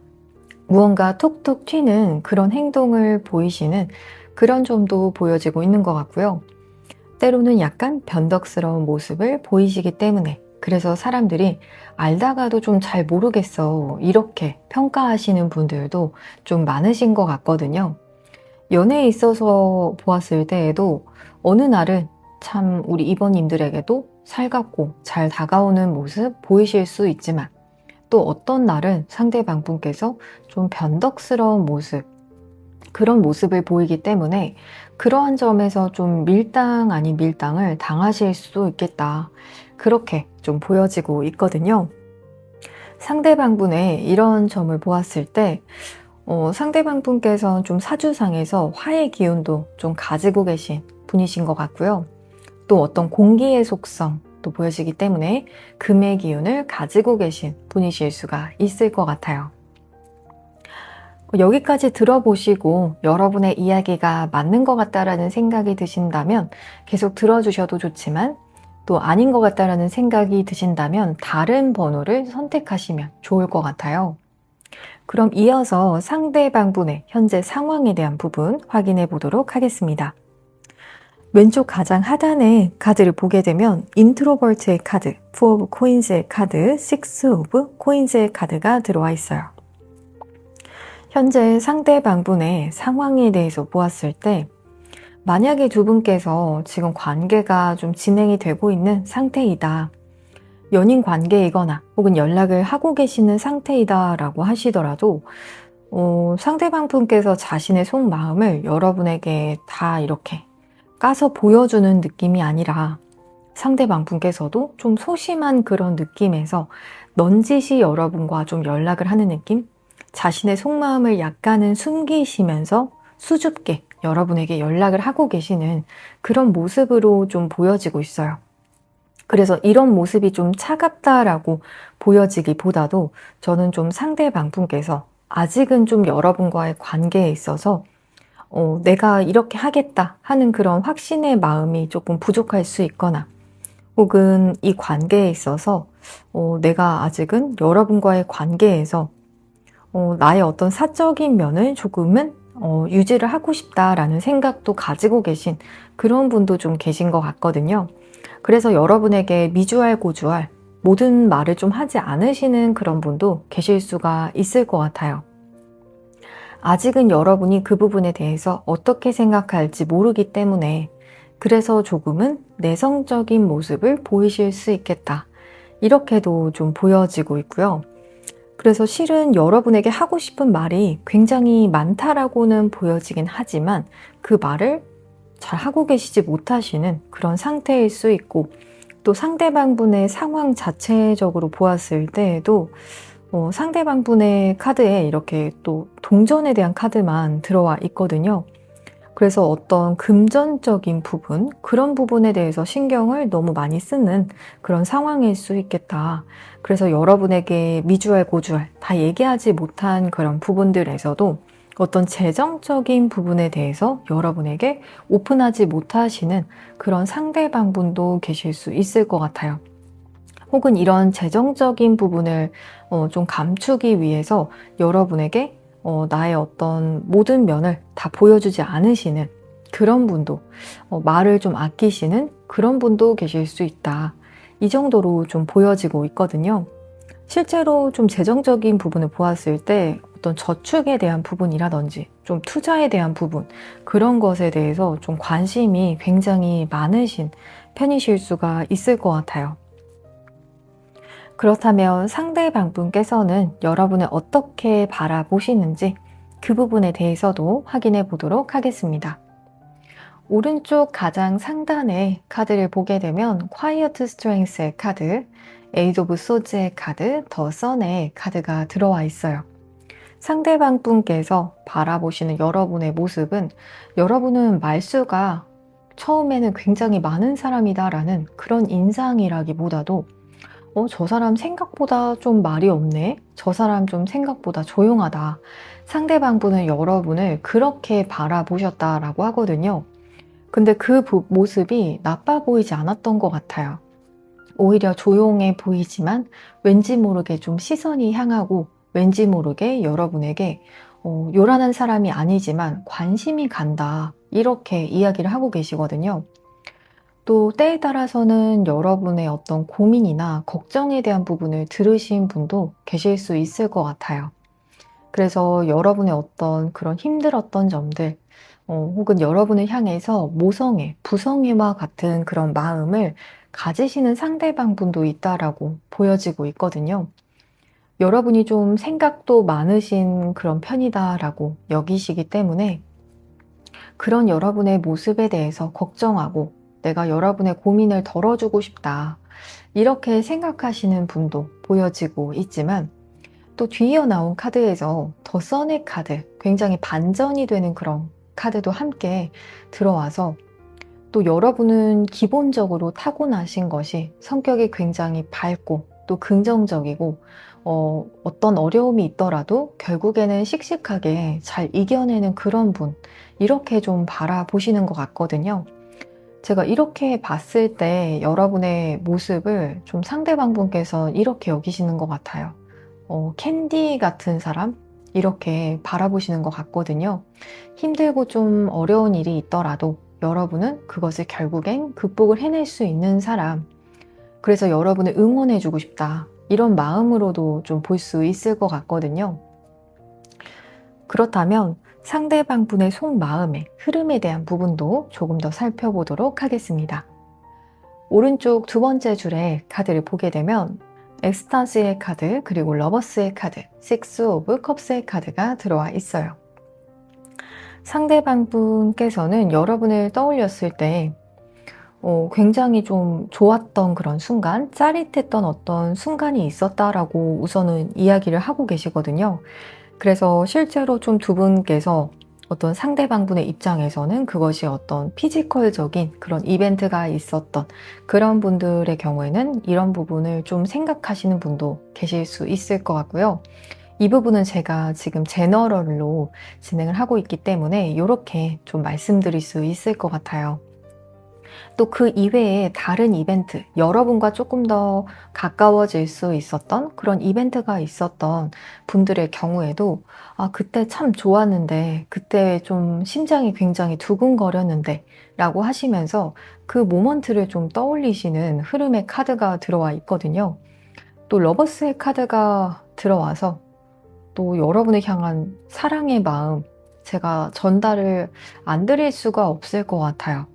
무언가 톡톡 튀는 그런 행동을 보이시는 그런 점도 보여지고 있는 것 같고요. 때로는 약간 변덕스러운 모습을 보이시기 때문에, 그래서 사람들이 알다가도 좀 잘 모르겠어 이렇게 평가하시는 분들도 좀 많으신 것 같거든요. 연애에 있어서 보았을 때에도 어느 날은 참 우리 이번님들에게도 살갑고 잘 다가오는 모습 보이실 수 있지만, 또 어떤 날은 상대방분께서 좀 변덕스러운 모습, 그런 모습을 보이기 때문에 그러한 점에서 좀 밀당 아닌 밀당을 당하실 수도 있겠다, 그렇게 좀 보여지고 있거든요. 상대방분의 이런 점을 보았을 때 상대방분께서는 좀 사주상에서 화의 기운도 좀 가지고 계신 분이신 것 같고요. 또 어떤 공기의 속성도 보여지기 때문에 금의 기운을 가지고 계신 분이실 수가 있을 것 같아요. 여기까지 들어보시고 여러분의 이야기가 맞는 것 같다라는 생각이 드신다면 계속 들어주셔도 좋지만, 또 아닌 것 같다라는 생각이 드신다면 다른 번호를 선택하시면 좋을 것 같아요. 그럼 이어서 상대방분의 현재 상황에 대한 부분 확인해 보도록 하겠습니다. 왼쪽 가장 하단에 카드를 보게 되면 인트로버트의 카드, 4 of Coins의 카드, 6 of Coins의 카드가 들어와 있어요. 현재 상대방분의 상황에 대해서 보았을 때, 만약에 두 분께서 지금 관계가 좀 진행이 되고 있는 상태이다, 연인 관계이거나 혹은 연락을 하고 계시는 상태이다 라고 하시더라도 상대방 분께서 자신의 속마음을 여러분에게 다 이렇게 까서 보여주는 느낌이 아니라, 상대방 분께서도 좀 소심한 그런 느낌에서 넌지시 여러분과 좀 연락을 하는 느낌? 자신의 속마음을 약간은 숨기시면서 수줍게 여러분에게 연락을 하고 계시는 그런 모습으로 좀 보여지고 있어요. 그래서 이런 모습이 좀 차갑다라고 보여지기보다도 저는 좀 상대방 분께서 아직은 좀 여러분과의 관계에 있어서 내가 이렇게 하겠다 하는 그런 확신의 마음이 조금 부족할 수 있거나, 혹은 이 관계에 있어서 내가 아직은 여러분과의 관계에서 나의 어떤 사적인 면을 조금은 유지를 하고 싶다라는 생각도 가지고 계신 그런 분도 좀 계신 것 같거든요. 그래서 여러분에게 미주알 고주알 모든 말을 좀 하지 않으시는 그런 분도 계실 수가 있을 것 같아요. 아직은 여러분이 그 부분에 대해서 어떻게 생각할지 모르기 때문에, 그래서 조금은 내성적인 모습을 보이실 수 있겠다, 이렇게도 좀 보여지고 있고요. 그래서 실은 여러분에게 하고 싶은 말이 굉장히 많다라고는 보여지긴 하지만 그 말을 잘 하고 계시지 못하시는 그런 상태일 수 있고, 또 상대방분의 상황 자체적으로 보았을 때에도 상대방분의 카드에 이렇게 또 동전에 대한 카드만 들어와 있거든요. 그래서 어떤 금전적인 부분, 그런 부분에 대해서 신경을 너무 많이 쓰는 그런 상황일 수 있겠다. 그래서 여러분에게 미주알 고주알 다 얘기하지 못한 그런 부분들에서도 어떤 재정적인 부분에 대해서 여러분에게 오픈하지 못하시는 그런 상대방분도 계실 수 있을 것 같아요. 혹은 이런 재정적인 부분을 좀 감추기 위해서 여러분에게 나의 어떤 모든 면을 다 보여주지 않으시는 그런 분도, 말을 좀 아끼시는 그런 분도 계실 수 있다, 이 정도로 좀 보여지고 있거든요. 실제로 좀 재정적인 부분을 보았을 때 어떤 저축에 대한 부분이라든지 좀 투자에 대한 부분, 그런 것에 대해서 좀 관심이 굉장히 많으신 편이실 수가 있을 것 같아요. 그렇다면 상대방분께서는 여러분을 어떻게 바라보시는지 그 부분에 대해서도 확인해 보도록 하겠습니다. 오른쪽 가장 상단에 카드를 보게 되면 Quiet Strength의 카드, Eight of Swords의 카드, The Sun의 카드가 들어와 있어요. 상대방 분께서 바라보시는 여러분의 모습은, 여러분은 말수가 처음에는 굉장히 많은 사람이다라는 그런 인상이라기보다도 저 사람 생각보다 좀 말이 없네. 저 사람 좀 생각보다 조용하다. 상대방 분은 여러분을 그렇게 바라보셨다라고 하거든요. 근데 그 모습이 나빠 보이지 않았던 것 같아요. 오히려 조용해 보이지만 왠지 모르게 좀 시선이 향하고, 왠지 모르게 여러분에게 요란한 사람이 아니지만 관심이 간다, 이렇게 이야기를 하고 계시거든요. 또 때에 따라서는 여러분의 어떤 고민이나 걱정에 대한 부분을 들으신 분도 계실 수 있을 것 같아요. 그래서 여러분의 어떤 그런 힘들었던 점들, 혹은 여러분을 향해서 모성애, 부성애와 같은 그런 마음을 가지시는 상대방 분도 있다라고 보여지고 있거든요. 여러분이 좀 생각도 많으신 그런 편이다라고 여기시기 때문에 그런 여러분의 모습에 대해서 걱정하고 내가 여러분의 고민을 덜어주고 싶다, 이렇게 생각하시는 분도 보여지고 있지만, 또 뒤이어 나온 카드에서 더 선의 카드, 굉장히 반전이 되는 그런 카드도 함께 들어와서, 또 여러분은 기본적으로 타고나신 것이 성격이 굉장히 밝고 또 긍정적이고, 어떤 어려움이 있더라도 결국에는 씩씩하게 잘 이겨내는 그런 분, 이렇게 좀 바라보시는 것 같거든요. 제가 이렇게 봤을 때 여러분의 모습을 좀 상대방 분께서 이렇게 여기시는 것 같아요. 캔디 같은 사람? 이렇게 바라보시는 것 같거든요. 힘들고 좀 어려운 일이 있더라도 여러분은 그것을 결국엔 극복을 해낼 수 있는 사람. 그래서 여러분을 응원해주고 싶다, 이런 마음으로도 좀 볼 수 있을 것 같거든요. 그렇다면 상대방 분의 속마음의 흐름에 대한 부분도 조금 더 살펴보도록 하겠습니다. 오른쪽 두 번째 줄에 카드를 보게 되면 엑스타시의 카드, 그리고 러버스의 카드, 식스 오브 컵스의 카드가 들어와 있어요. 상대방 분께서는 여러분을 떠올렸을 때 굉장히 좀 좋았던 그런 순간, 짜릿했던 어떤 순간이 있었다라고 우선은 이야기를 하고 계시거든요. 그래서 실제로 좀 두 분께서 어떤 상대방 분의 입장에서는 그것이 어떤 피지컬적인 그런 이벤트가 있었던 그런 분들의 경우에는 이런 부분을 좀 생각하시는 분도 계실 수 있을 것 같고요. 이 부분은 제가 지금 제너럴로 진행을 하고 있기 때문에 이렇게 좀 말씀드릴 수 있을 것 같아요. 또 그 이외에 다른 이벤트, 여러분과 조금 더 가까워질 수 있었던 그런 이벤트가 있었던 분들의 경우에도 그때 참 좋았는데, 그때 좀 심장이 굉장히 두근거렸는데 라고 하시면서 그 모먼트를 좀 떠올리시는 흐름의 카드가 들어와 있거든요. 또 러버스의 카드가 들어와서 또 여러분을 향한 사랑의 마음, 제가 전달을 안 드릴 수가 없을 것 같아요.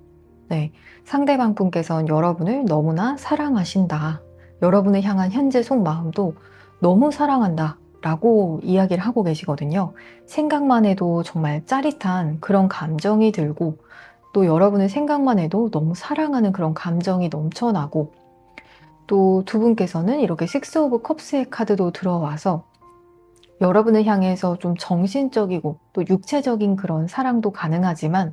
네, 상대방 분께서는 여러분을 너무나 사랑하신다, 여러분을 향한 현재 속마음도 너무 사랑한다 라고 이야기를 하고 계시거든요. 생각만 해도 정말 짜릿한 그런 감정이 들고, 또 여러분의 생각만 해도 너무 사랑하는 그런 감정이 넘쳐나고, 또 두 분께서는 이렇게 식스 오브 컵스의 카드도 들어와서 여러분을 향해서 좀 정신적이고 또 육체적인 그런 사랑도 가능하지만,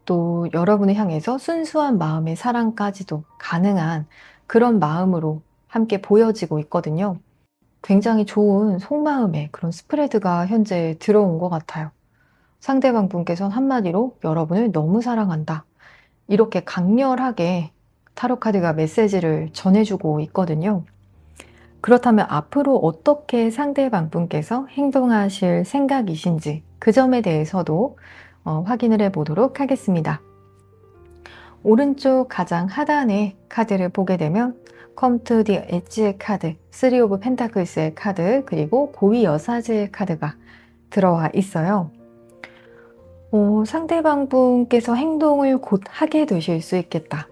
또 여러분을 향해서 순수한 마음의 사랑까지도 가능한 그런 마음으로 함께 보여지고 있거든요. 굉장히 좋은 속마음의 그런 스프레드가 현재 들어온 것 같아요. 상대방 분께서는 한마디로 여러분을 너무 사랑한다, 이렇게 강렬하게 타로 카드가 메시지를 전해주고 있거든요. 그렇다면 앞으로 어떻게 상대방 분께서 행동하실 생각이신지 그 점에 대해서도 확인을 해 보도록 하겠습니다. 오른쪽 가장 하단에 카드를 보게 되면 Come to the Edge의 카드, 3 of Pentakles의 카드, 그리고 고위 여사제의 카드가 들어와 있어요. 상대방 분께서 행동을 곧 하게 되실 수 있겠다.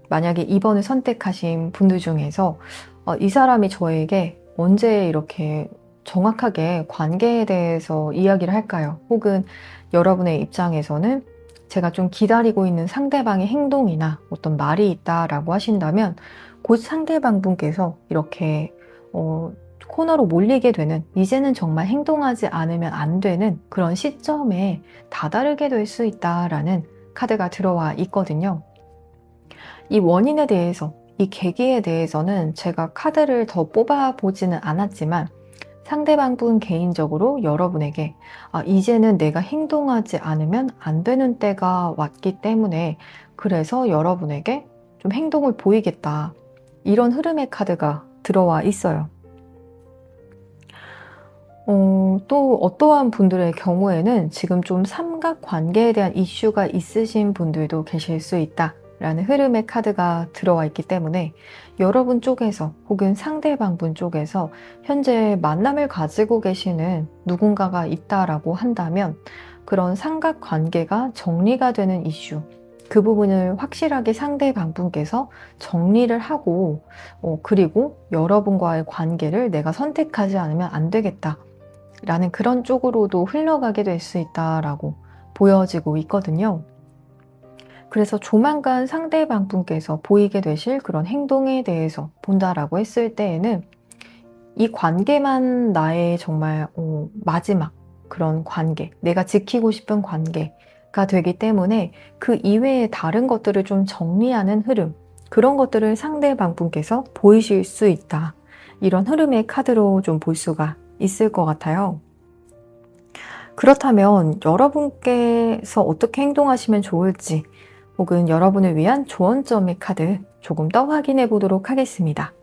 만약에 2번을 선택하신 분들 중에서 이 사람이 저에게 언제 이렇게 정확하게 관계에 대해서 이야기를 할까요? 혹은 여러분의 입장에서는 제가 좀 기다리고 있는 상대방의 행동이나 어떤 말이 있다라고 하신다면 곧 상대방 분께서 이렇게 코너로 몰리게 되는, 이제는 정말 행동하지 않으면 안 되는 그런 시점에 다다르게 될 수 있다라는 카드가 들어와 있거든요. 이 원인에 대해서, 이 계기에 대해서는 제가 카드를 더 뽑아보지는 않았지만 상대방 분 개인적으로 여러분에게 이제는 내가 행동하지 않으면 안 되는 때가 왔기 때문에 그래서 여러분에게 좀 행동을 보이겠다, 이런 흐름의 카드가 들어와 있어요. 또 어떠한 분들의 경우에는 지금 좀 삼각관계에 대한 이슈가 있으신 분들도 계실 수 있다 라는 흐름의 카드가 들어와 있기 때문에 여러분 쪽에서 혹은 상대방 분 쪽에서 현재 만남을 가지고 계시는 누군가가 있다라고 한다면 그런 삼각관계가 정리가 되는 이슈, 그 부분을 확실하게 상대방 분께서 정리를 하고 그리고 여러분과의 관계를 내가 선택하지 않으면 안 되겠다 라는 그런 쪽으로도 흘러가게 될 수 있다라고 보여지고 있거든요. 그래서 조만간 상대방 분께서 보이게 되실 그런 행동에 대해서 본다라고 했을 때에는 이 관계만 나의 정말 마지막 그런 관계, 내가 지키고 싶은 관계가 되기 때문에 그 이외의 다른 것들을 좀 정리하는 흐름, 그런 것들을 상대방 분께서 보이실 수 있다. 이런 흐름의 카드로 좀 볼 수가 있을 것 같아요. 그렇다면 여러분께서 어떻게 행동하시면 좋을지 혹은 여러분을 위한 조언점의 카드 조금 더 확인해 보도록 하겠습니다.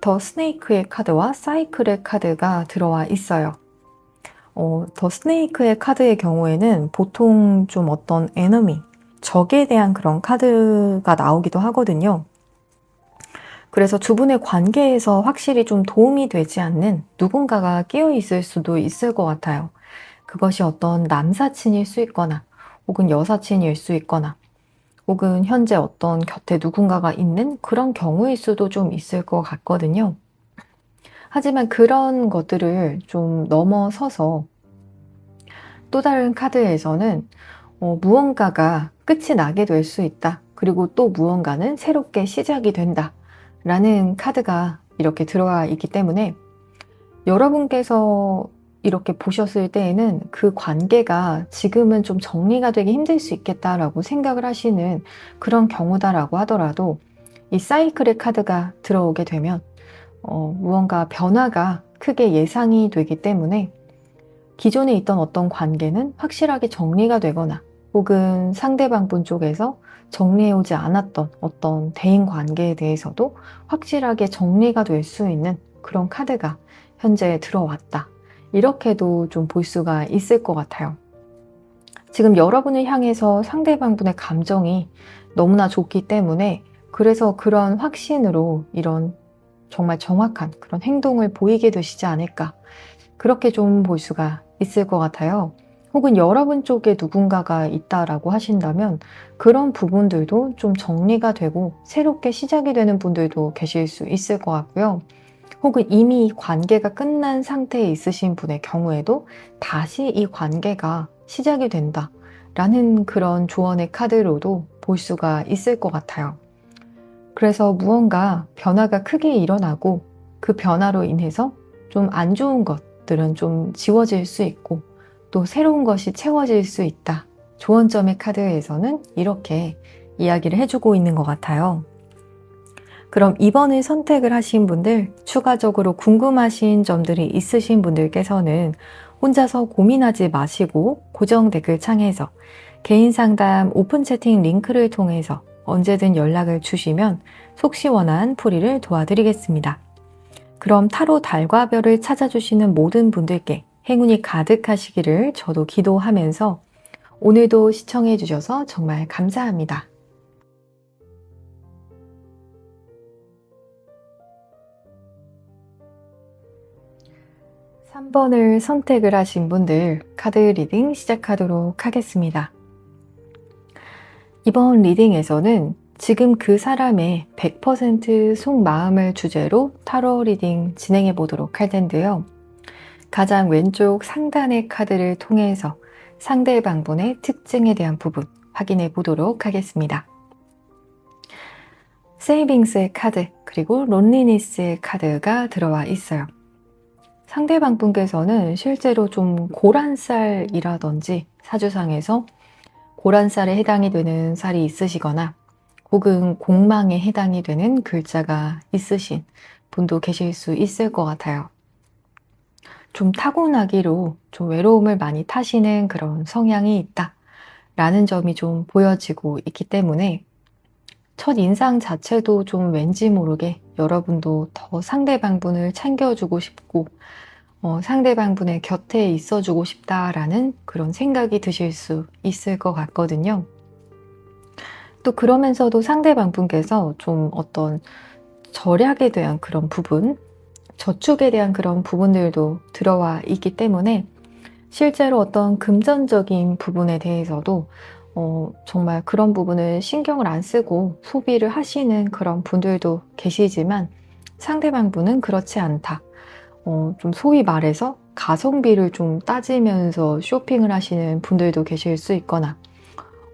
더 스네이크의 카드와 사이클의 카드가 들어와 있어요. 더 스네이크의 카드의 경우에는 보통 좀 어떤 에너미, 적에 대한 그런 카드가 나오기도 하거든요. 그래서 두 분의 관계에서 확실히 좀 도움이 되지 않는 누군가가 끼어 있을 수도 있을 것 같아요. 그것이 어떤 남사친일 수 있거나 혹은 여사친일 수 있거나 혹은 현재 어떤 곁에 누군가가 있는 그런 경우일 수도 좀 있을 것 같거든요. 하지만 그런 것들을 좀 넘어서서 또 다른 카드에서는 무언가가 끝이 나게 될 수 있다. 그리고 또 무언가는 새롭게 시작이 된다. 라는 카드가 이렇게 들어가 있기 때문에 여러분께서 이렇게 보셨을 때에는 그 관계가 지금은 좀 정리가 되기 힘들 수 있겠다라고 생각을 하시는 그런 경우다라고 하더라도 이 사이클의 카드가 들어오게 되면 무언가 변화가 크게 예상이 되기 때문에 기존에 있던 어떤 관계는 확실하게 정리가 되거나 혹은 상대방 분 쪽에서 정리해오지 않았던 어떤 대인 관계에 대해서도 확실하게 정리가 될 수 있는 그런 카드가 현재 들어왔다. 이렇게도 좀 볼 수가 있을 것 같아요. 지금 여러분을 향해서 상대방 분의 감정이 너무나 좋기 때문에 그래서 그런 확신으로 이런 정말 정확한 그런 행동을 보이게 되시지 않을까, 그렇게 좀 볼 수가 있을 것 같아요. 혹은 여러분 쪽에 누군가가 있다라고 하신다면 그런 부분들도 좀 정리가 되고 새롭게 시작이 되는 분들도 계실 수 있을 것 같고요. 혹은 이미 관계가 끝난 상태에 있으신 분의 경우에도 다시 이 관계가 시작이 된다 라는 그런 조언의 카드로도 볼 수가 있을 것 같아요. 그래서 무언가 변화가 크게 일어나고 그 변화로 인해서 좀 안 좋은 것들은 좀 지워질 수 있고 또 새로운 것이 채워질 수 있다. 조언점의 카드에서는 이렇게 이야기를 해주고 있는 것 같아요. 그럼 2번을 선택을 하신 분들, 추가적으로 궁금하신 점들이 있으신 분들께서는 혼자서 고민하지 마시고 고정 댓글 창에서 개인 상담 오픈 채팅 링크를 통해서 언제든 연락을 주시면 속 시원한 풀이를 도와드리겠습니다. 그럼 타로 달과 별을 찾아주시는 모든 분들께 행운이 가득하시기를 저도 기도하면서 오늘도 시청해 주셔서 정말 감사합니다. 3번을 선택을 하신 분들 카드 리딩 시작하도록 하겠습니다. 이번 리딩에서는 지금 그 사람의 100% 속마음을 주제로 타로 리딩 진행해 보도록 할 텐데요. 가장 왼쪽 상단의 카드를 통해서 상대방분의 특징에 대한 부분 확인해 보도록 하겠습니다. 세이빙스의 카드 그리고 론리니스의 카드가 들어와 있어요. 상대방분께서는 실제로 좀 고란살이라든지 사주상에서 고란살에 해당이 되는 살이 있으시거나 혹은 공망에 해당이 되는 글자가 있으신 분도 계실 수 있을 것 같아요. 좀 타고나기로 좀 외로움을 많이 타시는 그런 성향이 있다 라는 점이 좀 보여지고 있기 때문에 첫 인상 자체도 좀 왠지 모르게 여러분도 더 상대방분을 챙겨주고 싶고 상대방분의 곁에 있어주고 싶다라는 그런 생각이 드실 수 있을 것 같거든요. 또 그러면서도 상대방분께서 좀 어떤 절약에 대한 그런 부분, 저축에 대한 그런 부분들도 들어와 있기 때문에 실제로 어떤 금전적인 부분에 대해서도 정말 그런 부분을 신경을 안 쓰고 소비를 하시는 그런 분들도 계시지만 상대방분은 그렇지 않다. 좀 소위 말해서 가성비를 좀 따지면서 쇼핑을 하시는 분들도 계실 수 있거나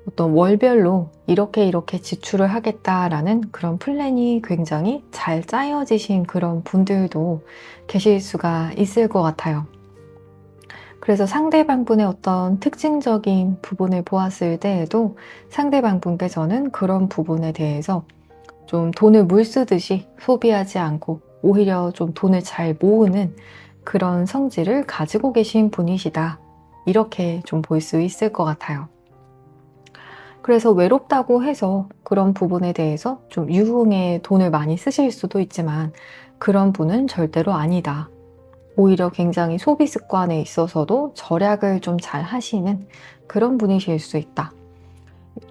어떤 월별로 이렇게 지출을 하겠다라는 그런 플랜이 굉장히 잘 짜여지신 그런 분들도 계실 수가 있을 것 같아요. 그래서 상대방분의 어떤 특징적인 부분을 보았을 때에도 상대방분께서는 그런 부분에 대해서 좀 돈을 물 쓰듯이 소비하지 않고 오히려 좀 돈을 잘 모으는 그런 성질을 가지고 계신 분이시다. 이렇게 좀 볼 수 있을 것 같아요. 그래서 외롭다고 해서 그런 부분에 대해서 좀 유흥에 돈을 많이 쓰실 수도 있지만 그런 분은 절대로 아니다. 오히려 굉장히 소비 습관에 있어서도 절약을 좀 잘 하시는 그런 분이실 수 있다.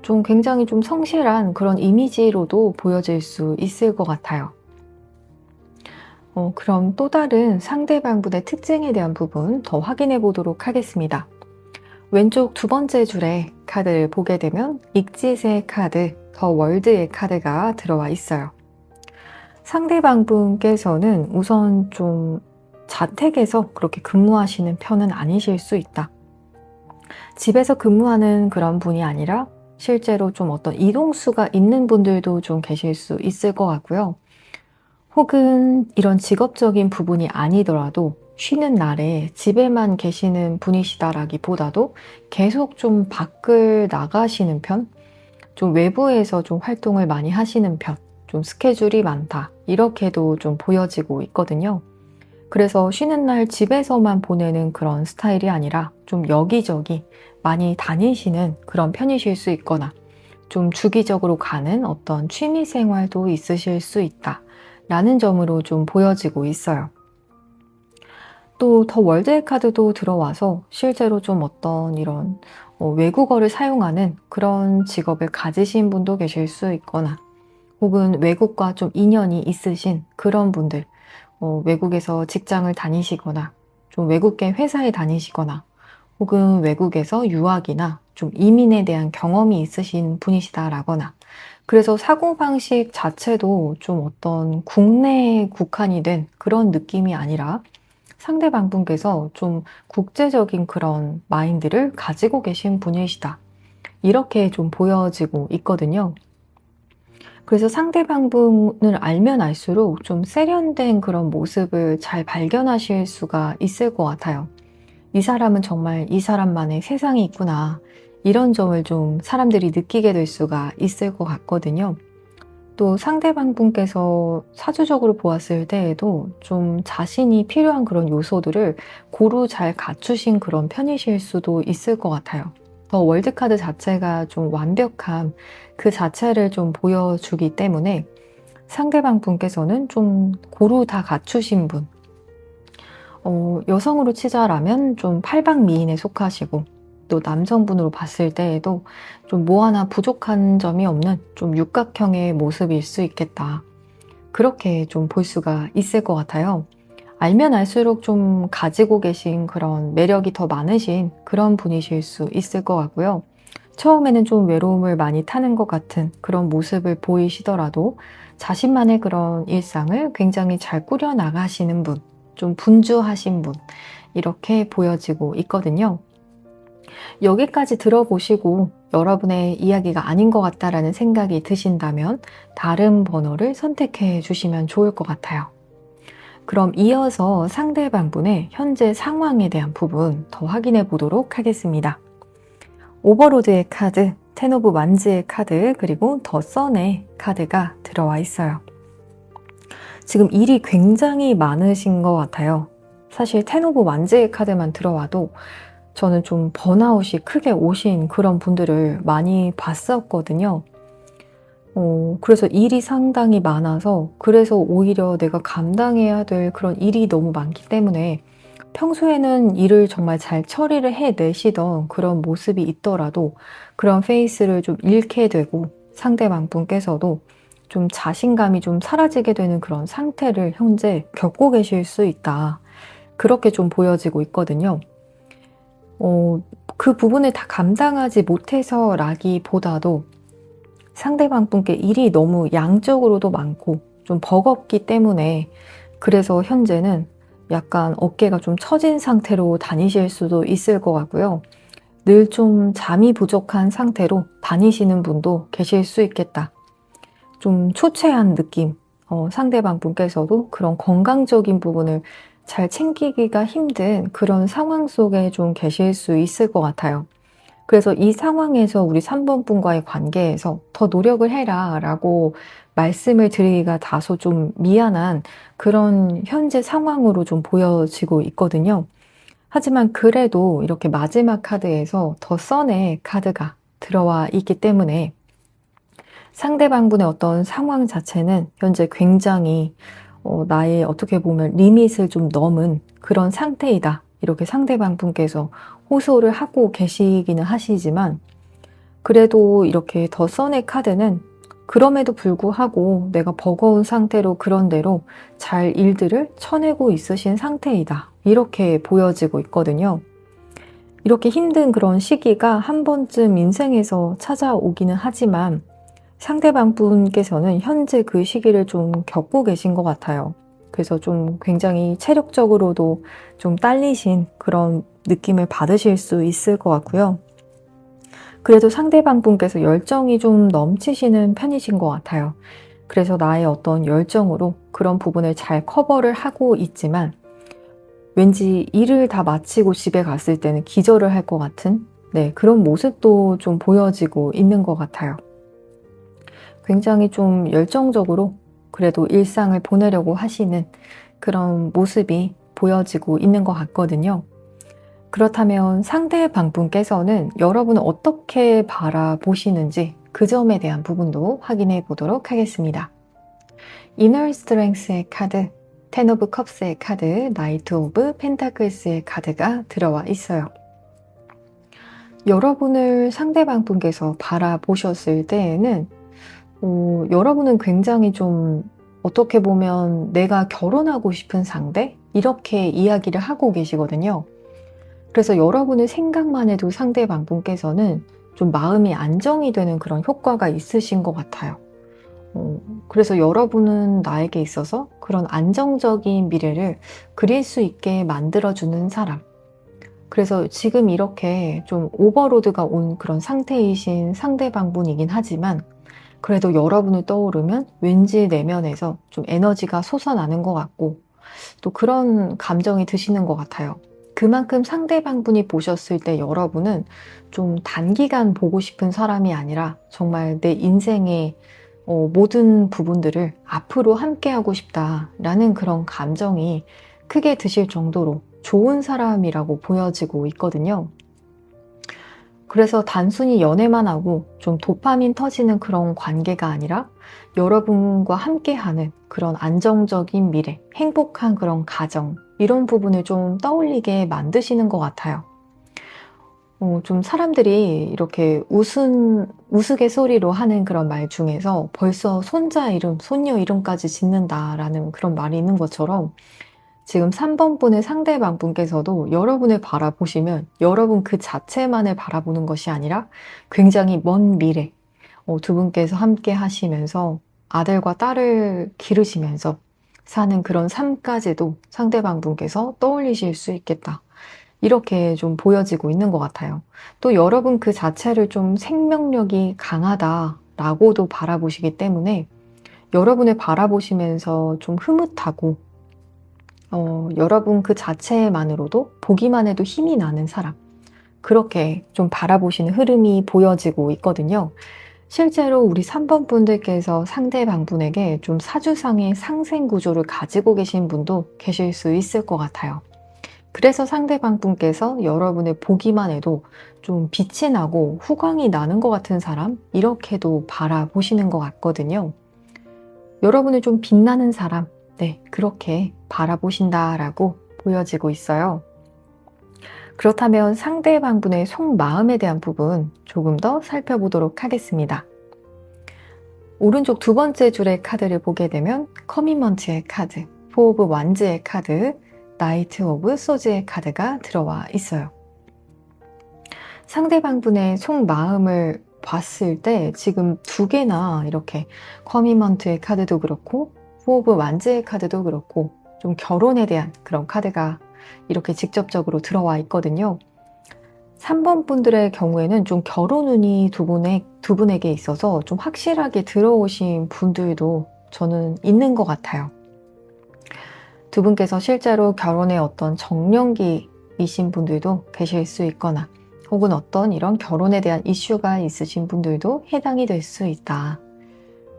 좀 굉장히 좀 성실한 그런 이미지로도 보여질 수 있을 것 같아요. 그럼 또 다른 상대방분의 특징에 대한 부분 더 확인해 보도록 하겠습니다. 왼쪽 두 번째 줄에 카드를 보게 되면 익짓의 카드, 더 월드의 카드가 들어와 있어요. 상대방분께서는 우선 좀 자택에서 그렇게 근무하시는 편은 아니실 수 있다. 집에서 근무하는 그런 분이 아니라 실제로 좀 어떤 이동수가 있는 분들도 좀 계실 수 있을 것 같고요. 혹은 이런 직업적인 부분이 아니더라도 쉬는 날에 집에만 계시는 분이시다라기보다도 계속 좀 밖을 나가시는 편, 좀 외부에서 좀 활동을 많이 하시는 편, 좀 스케줄이 많다. 이렇게도 좀 보여지고 있거든요. 그래서 쉬는 날 집에서만 보내는 그런 스타일이 아니라 좀 여기저기 많이 다니시는 그런 편이실 수 있거나 좀 주기적으로 가는 어떤 취미 생활도 있으실 수 있다. 라는 점으로 좀 보여지고 있어요. 또 더 월드의 카드도 들어와서 실제로 좀 어떤 이런 외국어를 사용하는 그런 직업을 가지신 분도 계실 수 있거나 혹은 외국과 좀 인연이 있으신 그런 분들, 외국에서 직장을 다니시거나 좀 외국계 회사에 다니시거나 혹은 외국에서 유학이나 좀 이민에 대한 경험이 있으신 분이시다라거나 그래서 사고방식 자체도 좀 어떤 국내에 국한이 된 그런 느낌이 아니라 상대방분께서 좀 국제적인 그런 마인드를 가지고 계신 분이시다. 이렇게 좀 보여지고 있거든요. 그래서 상대방분을 알면 알수록 좀 세련된 그런 모습을 잘 발견하실 수가 있을 것 같아요. 이 사람은 정말 이 사람만의 세상이 있구나. 이런 점을 좀 사람들이 느끼게 될 수가 있을 것 같거든요. 또 상대방분께서 사주적으로 보았을 때에도 좀 자신이 필요한 그런 요소들을 고루 잘 갖추신 그런 편이실 수도 있을 것 같아요. 더 월드카드 자체가 좀 완벽함 그 자체를 좀 보여주기 때문에 상대방분께서는 좀 고루 다 갖추신 분, 여성으로 치자라면 좀 팔방미인에 속하시고 또 남성분으로 봤을 때에도 좀 뭐 하나 부족한 점이 없는 좀 육각형의 모습일 수 있겠다. 그렇게 좀 볼 수가 있을 것 같아요. 알면 알수록 좀 가지고 계신 그런 매력이 더 많으신 그런 분이실 수 있을 것 같고요. 처음에는 좀 외로움을 많이 타는 것 같은 그런 모습을 보이시더라도 자신만의 그런 일상을 굉장히 잘 꾸려 나가시는 분, 좀 분주하신 분, 이렇게 보여지고 있거든요. 여기까지 들어보시고 여러분의 이야기가 아닌 것 같다라는 생각이 드신다면 다른 번호를 선택해 주시면 좋을 것 같아요. 그럼 이어서 상대방분의 현재 상황에 대한 부분 더 확인해 보도록 하겠습니다. 오버로드의 카드, 텐 오브 완즈의 카드, 그리고 더 선의 카드가 들어와 있어요. 지금 일이 굉장히 많으신 것 같아요. 사실 텐 오브 완즈의 카드만 들어와도 저는 좀 번아웃이 크게 오신 그런 분들을 많이 봤었거든요. 그래서 일이 상당히 많아서, 그래서 오히려 내가 감당해야 될 그런 일이 너무 많기 때문에 평소에는 일을 정말 잘 처리를 해내시던 그런 모습이 있더라도 그런 페이스를 좀 잃게 되고 상대방 분께서도 좀 자신감이 좀 사라지게 되는 그런 상태를 현재 겪고 계실 수 있다. 그렇게 좀 보여지고 있거든요. 그 부분을 다 감당하지 못해서라기보다도 상대방 분께 일이 너무 양적으로도 많고 좀 버겁기 때문에, 그래서 현재는 약간 어깨가 좀 처진 상태로 다니실 수도 있을 것 같고요. 늘 좀 잠이 부족한 상태로 다니시는 분도 계실 수 있겠다. 좀 초췌한 느낌, 상대방 분께서도 그런 건강적인 부분을 잘 챙기기가 힘든 그런 상황 속에 좀 계실 수 있을 것 같아요. 그래서 이 상황에서 우리 3번 분과의 관계에서 더 노력을 해라 라고 말씀을 드리기가 다소 좀 미안한 그런 현재 상황으로 좀 보여지고 있거든요. 하지만 그래도 이렇게 마지막 카드에서 더 선의 카드가 들어와 있기 때문에 상대방분의 어떤 상황 자체는 현재 굉장히 나의 어떻게 보면 리밋을 좀 넘은 그런 상태이다. 이렇게 상대방 분께서 호소를 하고 계시기는 하시지만, 그래도 이렇게 더 선의 카드는 그럼에도 불구하고 내가 버거운 상태로 그런 대로 잘 일들을 쳐내고 있으신 상태이다. 이렇게 보여지고 있거든요. 이렇게 힘든 그런 시기가 한 번쯤 인생에서 찾아오기는 하지만 상대방 분께서는 현재 그 시기를 좀 겪고 계신 것 같아요. 그래서 좀 굉장히 체력적으로도 좀 딸리신 그런 느낌을 받으실 수 있을 것 같고요. 그래도 상대방 분께서 열정이 좀 넘치시는 편이신 것 같아요. 그래서 나의 어떤 열정으로 그런 부분을 잘 커버를 하고 있지만 왠지 일을 다 마치고 집에 갔을 때는 기절을 할 것 같은, 네, 그런 모습도 좀 보여지고 있는 것 같아요. 굉장히 좀 열정적으로 그래도 일상을 보내려고 하시는 그런 모습이 보여지고 있는 것 같거든요. 그렇다면 상대방 분께서는 여러분을 어떻게 바라보시는지 그 점에 대한 부분도 확인해 보도록 하겠습니다. Inner Strength의 카드, Ten of Cups의 카드, Knight of Pentacles의 카드가 들어와 있어요. 여러분을 상대방 분께서 바라보셨을 때에는 여러분은 굉장히 좀 어떻게 보면 내가 결혼하고 싶은 상대? 이렇게 이야기를 하고 계시거든요. 그래서 여러분의 생각만 해도 상대방 분께서는 좀 마음이 안정이 되는 그런 효과가 있으신 것 같아요. 그래서 여러분은 나에게 있어서 그런 안정적인 미래를 그릴 수 있게 만들어주는 사람. 그래서 지금 이렇게 좀 오버로드가 온 그런 상태이신 상대방 분이긴 하지만 그래도 여러분을 떠오르면 왠지 내면에서 좀 에너지가 솟아나는 것 같고 또 그런 감정이 드시는 것 같아요. 그만큼 상대방 분이 보셨을 때 여러분은 좀 단기간 보고 싶은 사람이 아니라 정말 내 인생의 모든 부분들을 앞으로 함께하고 싶다라는 그런 감정이 크게 드실 정도로 좋은 사람이라고 보여지고 있거든요. 그래서 단순히 연애만 하고 좀 도파민 터지는 그런 관계가 아니라 여러분과 함께하는 그런 안정적인 미래, 행복한 그런 가정, 이런 부분을 좀 떠올리게 만드시는 것 같아요. 좀 사람들이 이렇게 우스갯소리로 하는 그런 말 중에서 벌써 손자 이름, 손녀 이름까지 짓는다라는 그런 말이 있는 것처럼 지금 3번 분의 상대방분께서도 여러분을 바라보시면 여러분 그 자체만을 바라보는 것이 아니라 굉장히 먼 미래, 두 분께서 함께 하시면서 아들과 딸을 기르시면서 사는 그런 삶까지도 상대방분께서 떠올리실 수 있겠다. 이렇게 좀 보여지고 있는 것 같아요. 또 여러분 그 자체를 좀 생명력이 강하다라고도 바라보시기 때문에 여러분을 바라보시면서 좀 흐뭇하고 여러분 그 자체만으로도 보기만 해도 힘이 나는 사람, 그렇게 좀 바라보시는 흐름이 보여지고 있거든요. 실제로 우리 3번 분들께서 상대방 분에게 좀 사주상의 상생 구조를 가지고 계신 분도 계실 수 있을 것 같아요. 그래서 상대방 분께서 여러분을 보기만 해도 좀 빛이 나고 후광이 나는 것 같은 사람, 이렇게도 바라보시는 것 같거든요. 여러분을 좀 빛나는 사람, 네, 그렇게 바라보신다라고 보여지고 있어요. 그렇다면 상대방 분의 속마음에 대한 부분 조금 더 살펴보도록 하겠습니다. 오른쪽 두 번째 줄의 카드를 보게 되면 커미먼트의 카드, 포 오브 완즈의 카드, 나이트 오브 소즈의 카드가 들어와 있어요. 상대방 분의 속마음을 봤을 때 지금 두 개나 이렇게 커미먼트의 카드도 그렇고 포 오브 완즈의 카드도 그렇고 좀 결혼에 대한 그런 카드가 이렇게 직접적으로 들어와 있거든요. 3번 분들의 경우에는 좀 결혼 운이 두 분에게 있어서 좀 확실하게 들어오신 분들도 저는 있는 것 같아요. 두 분께서 실제로 결혼의 어떤 정년기이신 분들도 계실 수 있거나 혹은 어떤 이런 결혼에 대한 이슈가 있으신 분들도 해당이 될 수 있다.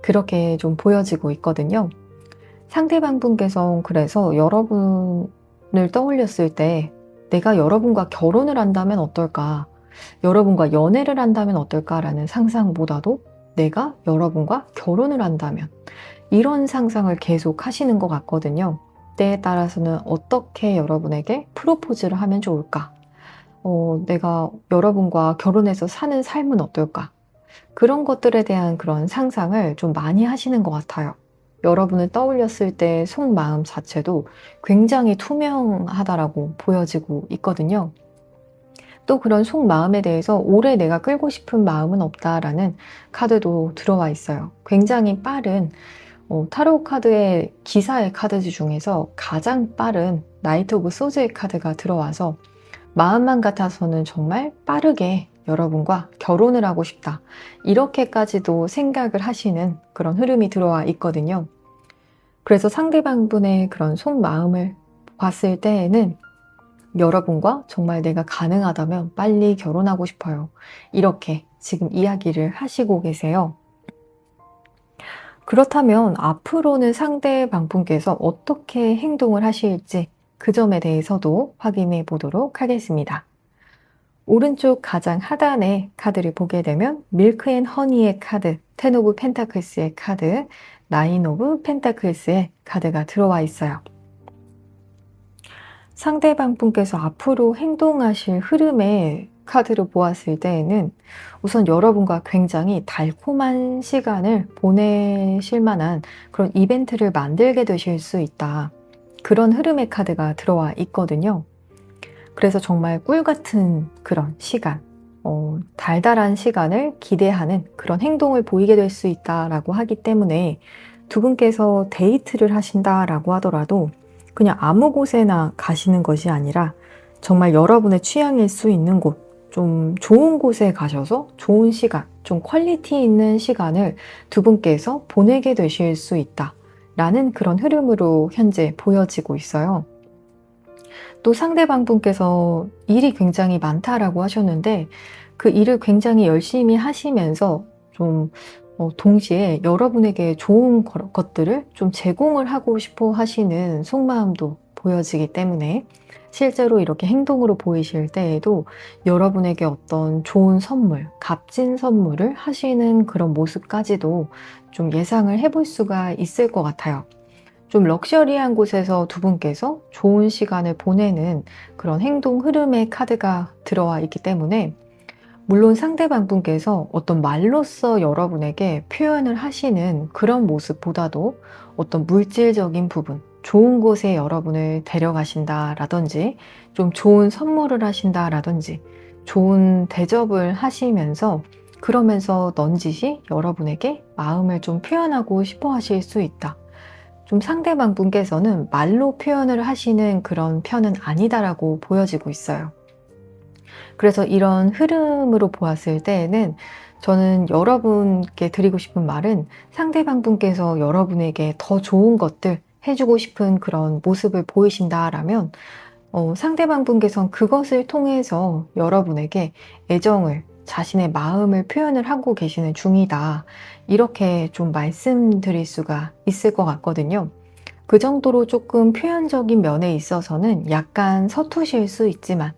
그렇게 좀 보여지고 있거든요. 상대방 분께서 그래서 여러분을 떠올렸을 때 내가 여러분과 결혼을 한다면 어떨까? 여러분과 연애를 한다면 어떨까라는 상상보다도 내가 여러분과 결혼을 한다면 이런 상상을 계속 하시는 것 같거든요. 때에 따라서는 어떻게 여러분에게 프로포즈를 하면 좋을까? 내가 여러분과 결혼해서 사는 삶은 어떨까? 그런 것들에 대한 그런 상상을 좀 많이 하시는 것 같아요. 여러분을 떠올렸을 때 속마음 자체도 굉장히 투명하다라고 보여지고 있거든요. 또 그런 속마음에 대해서 오래 내가 끌고 싶은 마음은 없다라는 카드도 들어와 있어요. 굉장히 빠른 타로 카드의 기사의 카드 중에서 가장 빠른 나이트 오브 소즈의 카드가 들어와서 마음만 같아서는 정말 빠르게 여러분과 결혼을 하고 싶다. 이렇게까지도 생각을 하시는 그런 흐름이 들어와 있거든요. 그래서 상대방분의 그런 속마음을 봤을 때에는 여러분과 정말 내가 가능하다면 빨리 결혼하고 싶어요. 이렇게 지금 이야기를 하시고 계세요. 그렇다면 앞으로는 상대방분께서 어떻게 행동을 하실지 그 점에 대해서도 확인해 보도록 하겠습니다. 오른쪽 가장 하단의 카드를 보게 되면 밀크 앤 허니의 카드, 텐 오브 펜타클스의 카드, 나인 오브 펜타클스의 카드가 들어와 있어요. 상대방 분께서 앞으로 행동하실 흐름의 카드를 보았을 때에는 우선 여러분과 굉장히 달콤한 시간을 보내실 만한 그런 이벤트를 만들게 되실 수 있다. 그런 흐름의 카드가 들어와 있거든요. 그래서 정말 꿀 같은 그런 시간, 달달한 시간을 기대하는 그런 행동을 보이게 될 수 있다라고 하기 때문에 두 분께서 데이트를 하신다라고 하더라도 그냥 아무 곳에나 가시는 것이 아니라 정말 여러분의 취향일 수 있는 곳, 좀 좋은 곳에 가셔서 좋은 시간, 좀 퀄리티 있는 시간을 두 분께서 보내게 되실 수 있다라는 그런 흐름으로 현재 보여지고 있어요. 또 상대방 분께서 일이 굉장히 많다라고 하셨는데 그 일을 굉장히 열심히 하시면서 좀 동시에 여러분에게 좋은 것들을 좀 제공을 하고 싶어 하시는 속마음도 보여지기 때문에 실제로 이렇게 행동으로 보이실 때에도 여러분에게 어떤 좋은 선물, 값진 선물을 하시는 그런 모습까지도 좀 예상을 해볼 수가 있을 것 같아요. 좀 럭셔리한 곳에서 두 분께서 좋은 시간을 보내는 그런 행동 흐름의 카드가 들어와 있기 때문에 물론 상대방 분께서 어떤 말로써 여러분에게 표현을 하시는 그런 모습보다도 어떤 물질적인 부분, 좋은 곳에 여러분을 데려가신다라든지 좀 좋은 선물을 하신다라든지 좋은 대접을 하시면서 그러면서 넌지시 여러분에게 마음을 좀 표현하고 싶어 하실 수 있다. 좀 상대방 분께서는 말로 표현을 하시는 그런 편은 아니다라고 보여지고 있어요. 그래서 이런 흐름으로 보았을 때에는 저는 여러분께 드리고 싶은 말은 상대방 분께서 여러분에게 더 좋은 것들 해주고 싶은 그런 모습을 보이신다라면 상대방 분께서는 그것을 통해서 여러분에게 애정을 자신의 마음을 표현을 하고 계시는 중이다. 이렇게 좀 말씀드릴 수가 있을 것 같거든요. 그 정도로 조금 표현적인 면에 있어서는 약간 서투실 수 있지만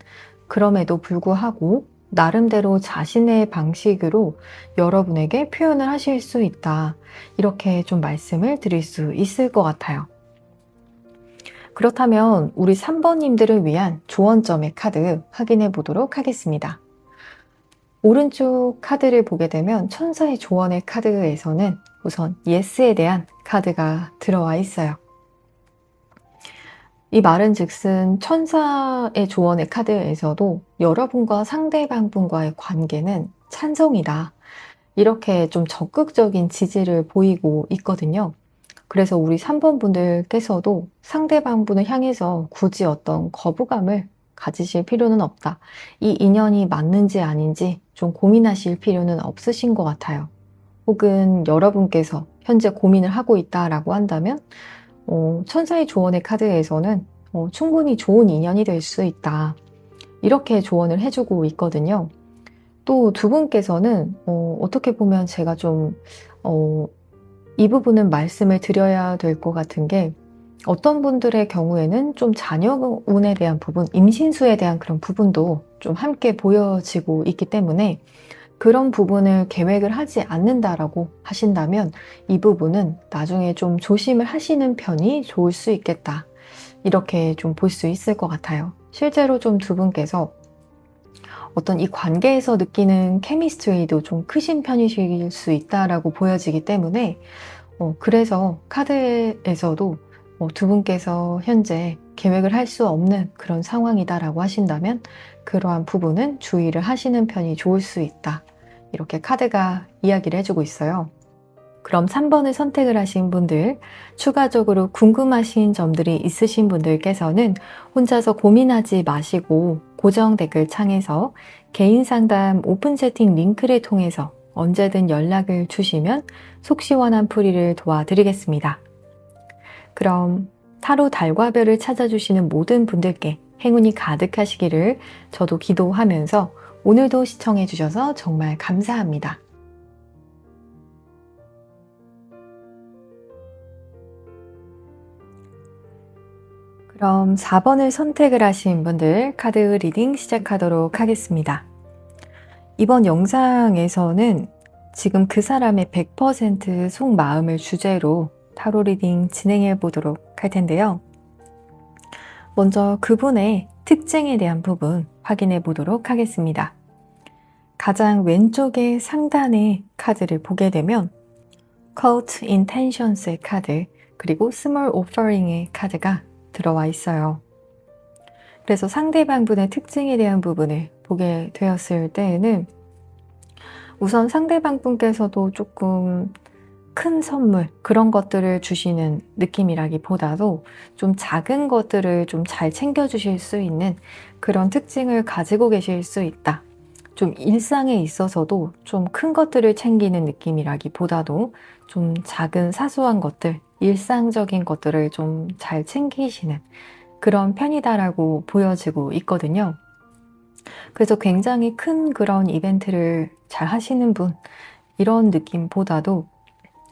그럼에도 불구하고 나름대로 자신의 방식으로 여러분에게 표현을 하실 수 있다. 이렇게 좀 말씀을 드릴 수 있을 것 같아요. 그렇다면 우리 3번님들을 위한 조언점의 카드 확인해 보도록 하겠습니다. 오른쪽 카드를 보게 되면 천사의 조언의 카드에서는 우선 예스에 대한 카드가 들어와 있어요. 이 말은 즉슨 천사의 조언의 카드에서도 여러분과 상대방 분과의 관계는 찬성이다. 이렇게 좀 적극적인 지지를 보이고 있거든요. 그래서 우리 3번 분들께서도 상대방 분을 향해서 굳이 어떤 거부감을 가지실 필요는 없다. 이 인연이 맞는지 아닌지 좀 고민하실 필요는 없으신 것 같아요. 혹은 여러분께서 현재 고민을 하고 있다라고 한다면 천사의 조언의 카드에서는 충분히 좋은 인연이 될 수 있다. 이렇게 조언을 해주고 있거든요. 또 두 분께서는 어떻게 보면 제가 좀 이 부분은 말씀을 드려야 될 것 같은 게 어떤 분들의 경우에는 좀 자녀운에 대한 부분, 임신수에 대한 그런 부분도 좀 함께 보여지고 있기 때문에 그런 부분을 계획을 하지 않는다라고 하신다면 이 부분은 나중에 좀 조심을 하시는 편이 좋을 수 있겠다. 이렇게 좀 볼 수 있을 것 같아요. 실제로 좀 두 분께서 어떤 이 관계에서 느끼는 케미스트리도 좀 크신 편이실 수 있다라고 보여지기 때문에 그래서 카드에서도 두 분께서 현재 계획을 할 수 없는 그런 상황이다라고 하신다면 그러한 부분은 주의를 하시는 편이 좋을 수 있다. 이렇게 카드가 이야기를 해주고 있어요. 그럼 3번을 선택을 하신 분들, 추가적으로 궁금하신 점들이 있으신 분들께서는 혼자서 고민하지 마시고 고정 댓글 창에서 개인 상담 오픈 채팅 링크를 통해서 언제든 연락을 주시면 속 시원한 풀이를 도와드리겠습니다. 그럼 타로 달과 별을 찾아주시는 모든 분들께 행운이 가득하시기를 저도 기도하면서 오늘도 시청해주셔서 정말 감사합니다. 그럼 4번을 선택을 하신 분들 카드 리딩 시작하도록 하겠습니다. 이번 영상에서는 지금 그 사람의 100% 속마음을 주제로 타로 리딩 진행해 보도록 할 텐데요. 먼저 그분의 특징에 대한 부분 확인해 보도록 하겠습니다. 가장 왼쪽의 상단의 카드를 보게 되면 Cult Intentions의 카드 그리고 Small Offering의 카드가 들어와 있어요. 그래서 상대방 분의 특징에 대한 부분을 보게 되었을 때에는 우선 상대방 분께서도 조금 큰 선물 그런 것들을 주시는 느낌이라기보다도 좀 작은 것들을 좀 잘 챙겨주실 수 있는 그런 특징을 가지고 계실 수 있다. 좀 일상에 있어서도 좀 큰 것들을 챙기는 느낌이라기보다도 좀 작은 사소한 것들, 일상적인 것들을 좀 잘 챙기시는 그런 편이다라고 보여지고 있거든요. 그래서 굉장히 큰 그런 이벤트를 잘 하시는 분, 이런 느낌보다도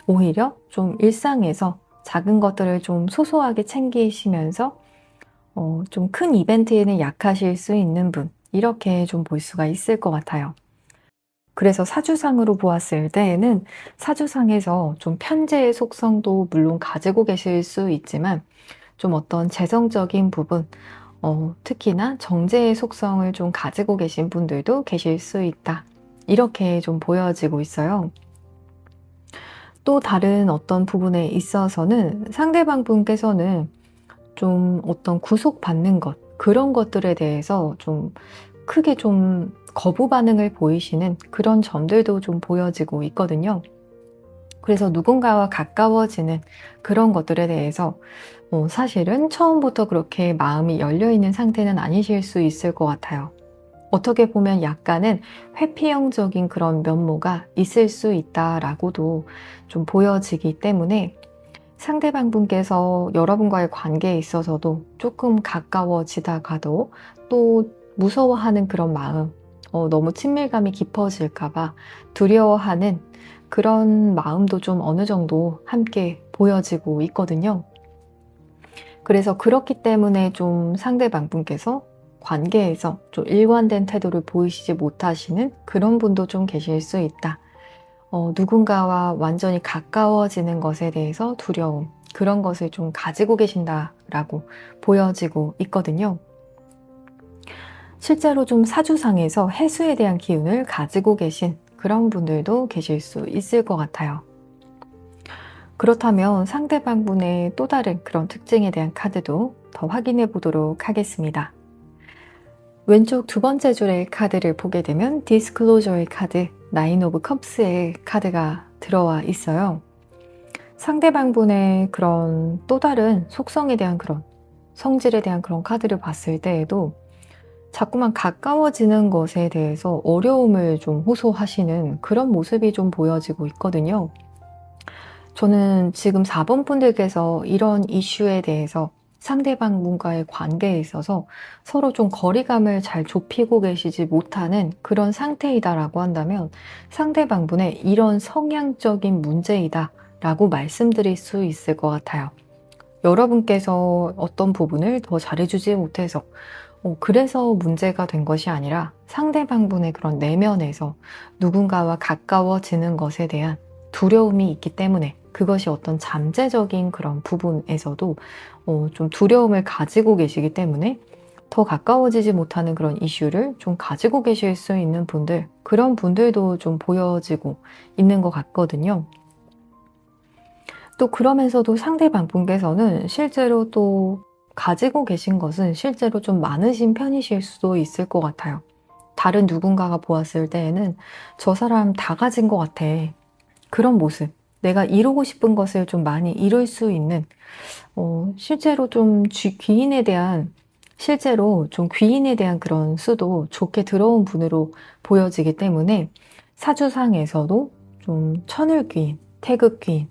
오히려 좀 일상에서 작은 것들을 좀 소소하게 챙기시면서 좀 큰 이벤트에는 약하실 수 있는 분, 이렇게 좀 볼 수가 있을 것 같아요. 그래서 사주상으로 보았을 때에는 사주상에서 좀 편재의 속성도 물론 가지고 계실 수 있지만 좀 어떤 재성적인 부분, 특히나 정제의 속성을 좀 가지고 계신 분들도 계실 수 있다. 이렇게 좀 보여지고 있어요. 또 다른 어떤 부분에 있어서는 상대방 분께서는 좀 어떤 구속받는 것, 그런 것들에 대해서 좀 크게 좀 거부 반응을 보이시는 그런 점들도 좀 보여지고 있거든요. 그래서 누군가와 가까워지는 그런 것들에 대해서 사실은 처음부터 그렇게 마음이 열려 있는 상태는 아니실 수 있을 것 같아요. 어떻게 보면 약간은 회피형적인 그런 면모가 있을 수 있다라고도 좀 보여지기 때문에 상대방분께서 여러분과의 관계에 있어서도 조금 가까워지다가도 또 무서워하는 그런 마음, 너무 친밀감이 깊어질까봐 두려워하는 그런 마음도 좀 어느 정도 함께 보여지고 있거든요. 그래서 그렇기 때문에 좀 상대방분께서 관계에서 좀 일관된 태도를 보이시지 못하시는 그런 분도 좀 계실 수 있다. 누군가와 완전히 가까워지는 것에 대해서 두려움, 그런 것을 좀 가지고 계신다라고 보여지고 있거든요. 실제로 좀 사주상에서 해수에 대한 기운을 가지고 계신 그런 분들도 계실 수 있을 것 같아요. 그렇다면 상대방분의 또 다른 그런 특징에 대한 카드도 더 확인해 보도록 하겠습니다. 왼쪽 두 번째 줄의 카드를 보게 되면 디스클로저의 카드, 나인 오브 컵스의 카드가 들어와 있어요. 상대방분의 그런 또 다른 속성에 대한 그런 성질에 대한 그런 카드를 봤을 때에도 자꾸만 가까워지는 것에 대해서 어려움을 좀 호소하시는 그런 모습이 좀 보여지고 있거든요. 저는 지금 4번 분들께서 이런 이슈에 대해서 상대방 분과의 관계에 있어서 서로 좀 거리감을 잘 좁히고 계시지 못하는 그런 상태이다라고 한다면 상대방 분의 이런 성향적인 문제이다 라고 말씀드릴 수 있을 것 같아요. 여러분께서 어떤 부분을 더 잘해주지 못해서 그래서 문제가 된 것이 아니라 상대방 분의 그런 내면에서 누군가와 가까워지는 것에 대한 두려움이 있기 때문에 그것이 어떤 잠재적인 그런 부분에서도 좀 두려움을 가지고 계시기 때문에 더 가까워지지 못하는 그런 이슈를 좀 가지고 계실 수 있는 분들, 그런 분들도 좀 보여지고 있는 것 같거든요. 또 그러면서도 상대방 분께서는 실제로 또 가지고 계신 것은 실제로 좀 많으신 편이실 수도 있을 것 같아요. 다른 누군가가 보았을 때에는 저 사람 다 가진 것 같아. 그런 모습. 내가 이루고 싶은 것을 좀 많이 이룰 수 있는, 실제로 좀 귀인에 대한 그런 수도 좋게 들어온 분으로 보여지기 때문에 사주상에서도 좀 천을귀인, 태극귀인,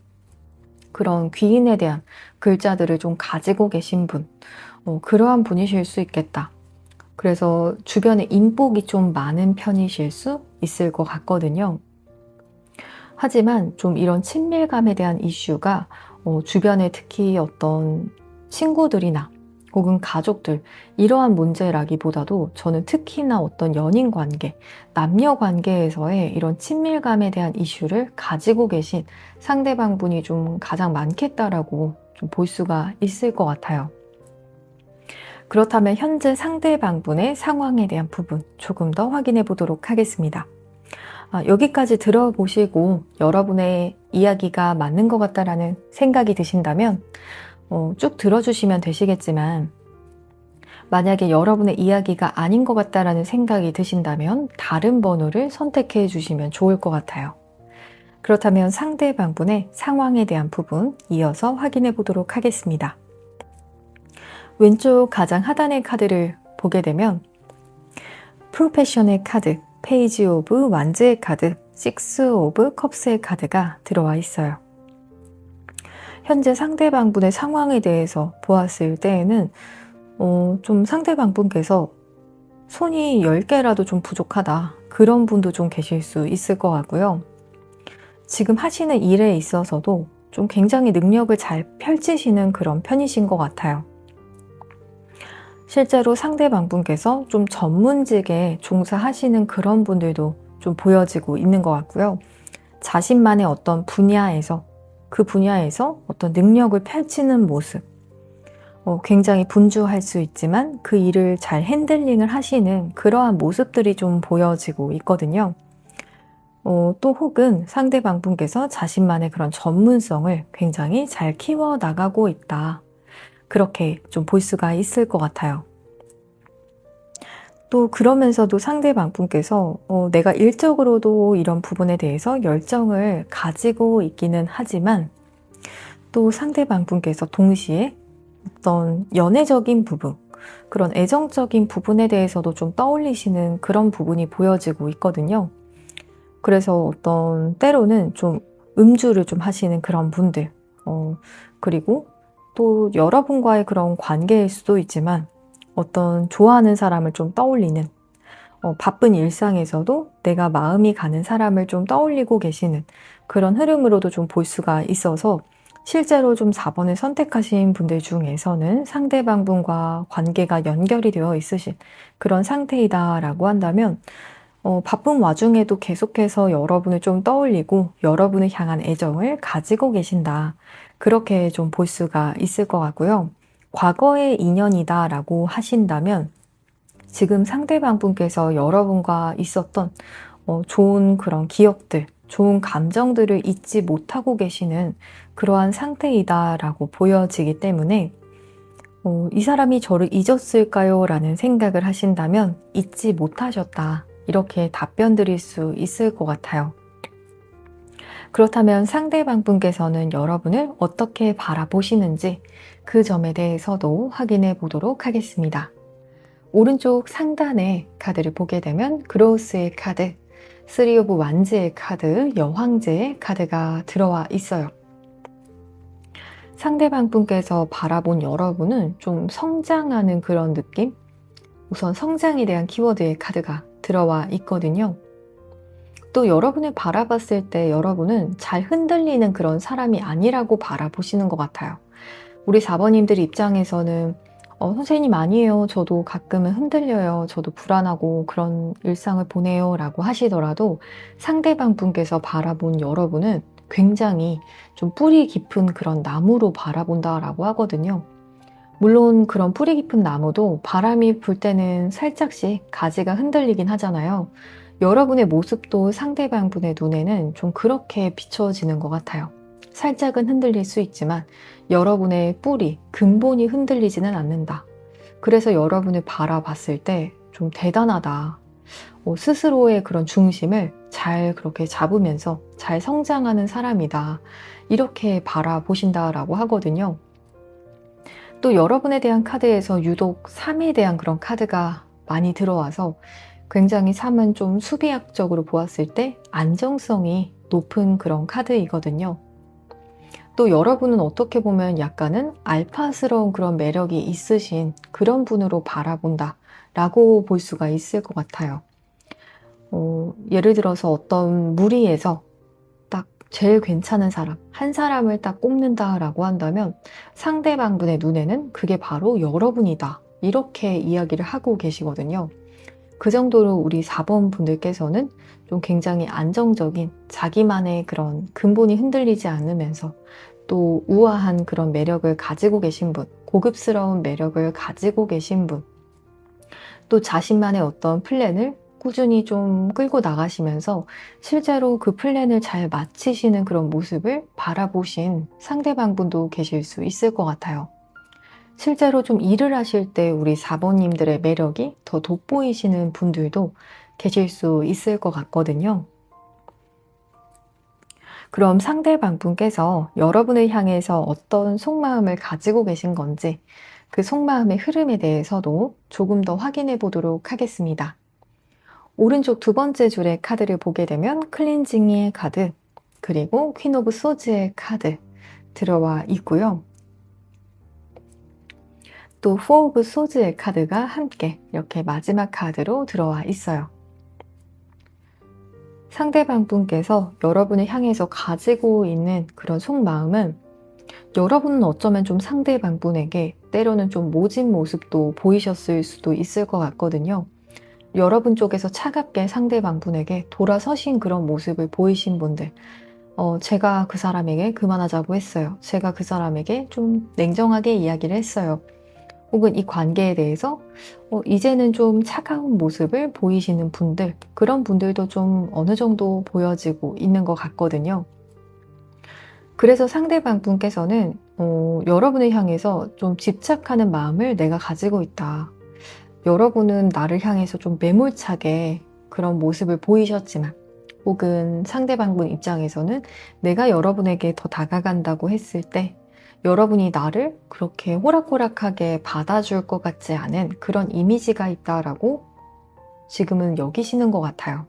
그런 귀인에 대한 글자들을 좀 가지고 계신 분, 그러한 분이실 수 있겠다. 그래서 주변에 인복이 좀 많은 편이실 수 있을 것 같거든요. 하지만 좀 이런 친밀감에 대한 이슈가 주변에 특히 어떤 친구들이나 혹은 가족들, 이러한 문제라기보다도 저는 특히나 어떤 연인 관계, 남녀 관계에서의 이런 친밀감에 대한 이슈를 가지고 계신 상대방 분이 좀 가장 많겠다라고 좀 볼 수가 있을 것 같아요. 그렇다면 현재 상대방 분의 상황에 대한 부분 조금 더 확인해 보도록 하겠습니다. 여기까지 들어보시고 여러분의 이야기가 맞는 것 같다라는 생각이 드신다면 쭉 들어주시면 되시겠지만, 만약에 여러분의 이야기가 아닌 것 같다라는 생각이 드신다면 다른 번호를 선택해 주시면 좋을 것 같아요. 그렇다면 상대방분의 상황에 대한 부분 이어서 확인해 보도록 하겠습니다. 왼쪽 가장 하단의 카드를 보게 되면 프로페셔널 카드, 페이지 오브 완즈의 카드, 식스 오브 컵스의 카드가 들어와 있어요. 현재 상대방분의 상황에 대해서 보았을 때에는 좀 상대방분께서 손이 10개라도 좀 부족하다, 그런 분도 좀 계실 수 있을 것 같고요. 지금 하시는 일에 있어서도 좀 굉장히 능력을 잘 펼치시는 그런 편이신 것 같아요. 실제로 상대방분께서 좀 전문직에 종사하시는 그런 분들도 좀 보여지고 있는 것 같고요. 자신만의 어떤 분야에서, 그 분야에서 어떤 능력을 펼치는 모습, 굉장히 분주할 수 있지만 그 일을 잘 핸들링을 하시는 그러한 모습들이 좀 보여지고 있거든요. 또 혹은 상대방 분께서 자신만의 그런 전문성을 굉장히 잘 키워나가고 있다. 그렇게 좀 볼 수가 있을 것 같아요. 또 그러면서도 상대방 분께서 내가 일적으로도 이런 부분에 대해서 열정을 가지고 있기는 하지만 또 상대방 분께서 동시에 어떤 연애적인 부분, 그런 애정적인 부분에 대해서도 좀 떠올리시는 그런 부분이 보여지고 있거든요. 그래서 어떤 때로는 좀 음주를 좀 하시는 그런 분들, 그리고 또 여러분과의 그런 관계일 수도 있지만 어떤 좋아하는 사람을 좀 떠올리는, 바쁜 일상에서도 내가 마음이 가는 사람을 좀 떠올리고 계시는 그런 흐름으로도 좀 볼 수가 있어서 실제로 좀 4번을 선택하신 분들 중에서는 상대방 분과 관계가 연결이 되어 있으신 그런 상태이다라고 한다면 바쁜 와중에도 계속해서 여러분을 좀 떠올리고 여러분을 향한 애정을 가지고 계신다. 그렇게 좀 볼 수가 있을 것 같고요. 과거의 인연이다라고 하신다면 지금 상대방 분께서 여러분과 있었던 좋은 그런 기억들, 좋은 감정들을 잊지 못하고 계시는 그러한 상태이다라고 보여지기 때문에 이 사람이 저를 잊었을까요? 라는 생각을 하신다면 잊지 못하셨다. 이렇게 답변 드릴 수 있을 것 같아요. 그렇다면 상대방 분께서는 여러분을 어떻게 바라보시는지 그 점에 대해서도 확인해 보도록 하겠습니다. 오른쪽 상단의 카드를 보게 되면 그로스의 카드, 3 오브 완즈의 카드, 여황제의 카드가 들어와 있어요. 상대방 분께서 바라본 여러분은 좀 성장하는 그런 느낌? 우선 성장에 대한 키워드의 카드가 들어와 있거든요. 또 여러분을 바라봤을 때 여러분은 잘 흔들리는 그런 사람이 아니라고 바라보시는 것 같아요. 우리 4번님들 입장에서는 선생님 아니에요. 저도 가끔은 흔들려요. 저도 불안하고 그런 일상을 보내요. 라고 하시더라도 상대방 분께서 바라본 여러분은 굉장히 좀 뿌리 깊은 그런 나무로 바라본다라고 하거든요. 물론 그런 뿌리 깊은 나무도 바람이 불 때는 살짝씩 가지가 흔들리긴 하잖아요. 여러분의 모습도 상대방 분의 눈에는 좀 그렇게 비춰지는 것 같아요. 살짝은 흔들릴 수 있지만 여러분의 뿌리, 근본이 흔들리지는 않는다. 그래서 여러분을 바라봤을 때 좀 대단하다. 스스로의 그런 중심을 잘 그렇게 잡으면서 잘 성장하는 사람이다. 이렇게 바라보신다라고 하거든요. 또 여러분에 대한 카드에서 유독 3에 대한 그런 카드가 많이 들어와서 굉장히 3은 좀 수비학적으로 보았을 때 안정성이 높은 그런 카드이거든요. 또 여러분은 어떻게 보면 약간은 알파스러운 그런 매력이 있으신 그런 분으로 바라본다 라고 볼 수가 있을 것 같아요. 예를 들어서 어떤 무리에서 딱 제일 괜찮은 사람, 한 사람을 딱 꼽는다라고 한다면 상대방 분의 눈에는 그게 바로 여러분이다. 이렇게 이야기를 하고 계시거든요. 그 정도로 우리 4번 분들께서는 좀 굉장히 안정적인 자기만의 그런 근본이 흔들리지 않으면서 또 우아한 그런 매력을 가지고 계신 분, 고급스러운 매력을 가지고 계신 분, 또 자신만의 어떤 플랜을 꾸준히 좀 끌고 나가시면서 실제로 그 플랜을 잘 마치시는 그런 모습을 바라보신 상대방 분도 계실 수 있을 것 같아요. 실제로 좀 일을 하실 때 우리 4번님들의 매력이 더 돋보이시는 분들도 계실 수 있을 것 같거든요. 그럼 상대방 분께서 여러분을 향해서 어떤 속마음을 가지고 계신 건지 그 속마음의 흐름에 대해서도 조금 더 확인해 보도록 하겠습니다. 오른쪽 두 번째 줄의 카드를 보게 되면 클렌징의 카드, 그리고 퀸 오브 소즈의 카드 들어와 있고요. 또 4 오브 소즈의 카드가 함께 이렇게 마지막 카드로 들어와 있어요. 상대방 분께서 여러분을 향해서 가지고 있는 그런 속마음은 여러분은 어쩌면 좀 상대방 분에게 때로는 좀 모진 모습도 보이셨을 수도 있을 것 같거든요. 여러분 쪽에서 차갑게 상대방 분에게 돌아서신 그런 모습을 보이신 분들, 제가 그 사람에게 그만하자고 했어요. 제가 그 사람에게 좀 냉정하게 이야기를 했어요. 혹은 이 관계에 대해서 이제는 좀 차가운 모습을 보이시는 분들, 그런 분들도 좀 어느 정도 보여지고 있는 것 같거든요. 그래서 상대방 분께서는 여러분을 향해서 좀 집착하는 마음을 내가 가지고 있다. 여러분은 나를 향해서 좀 매몰차게 그런 모습을 보이셨지만, 혹은 상대방분 입장에서는 내가 여러분에게 더 다가간다고 했을 때 여러분이 나를 그렇게 호락호락하게 받아줄 것 같지 않은 그런 이미지가 있다라고 지금은 여기시는 것 같아요.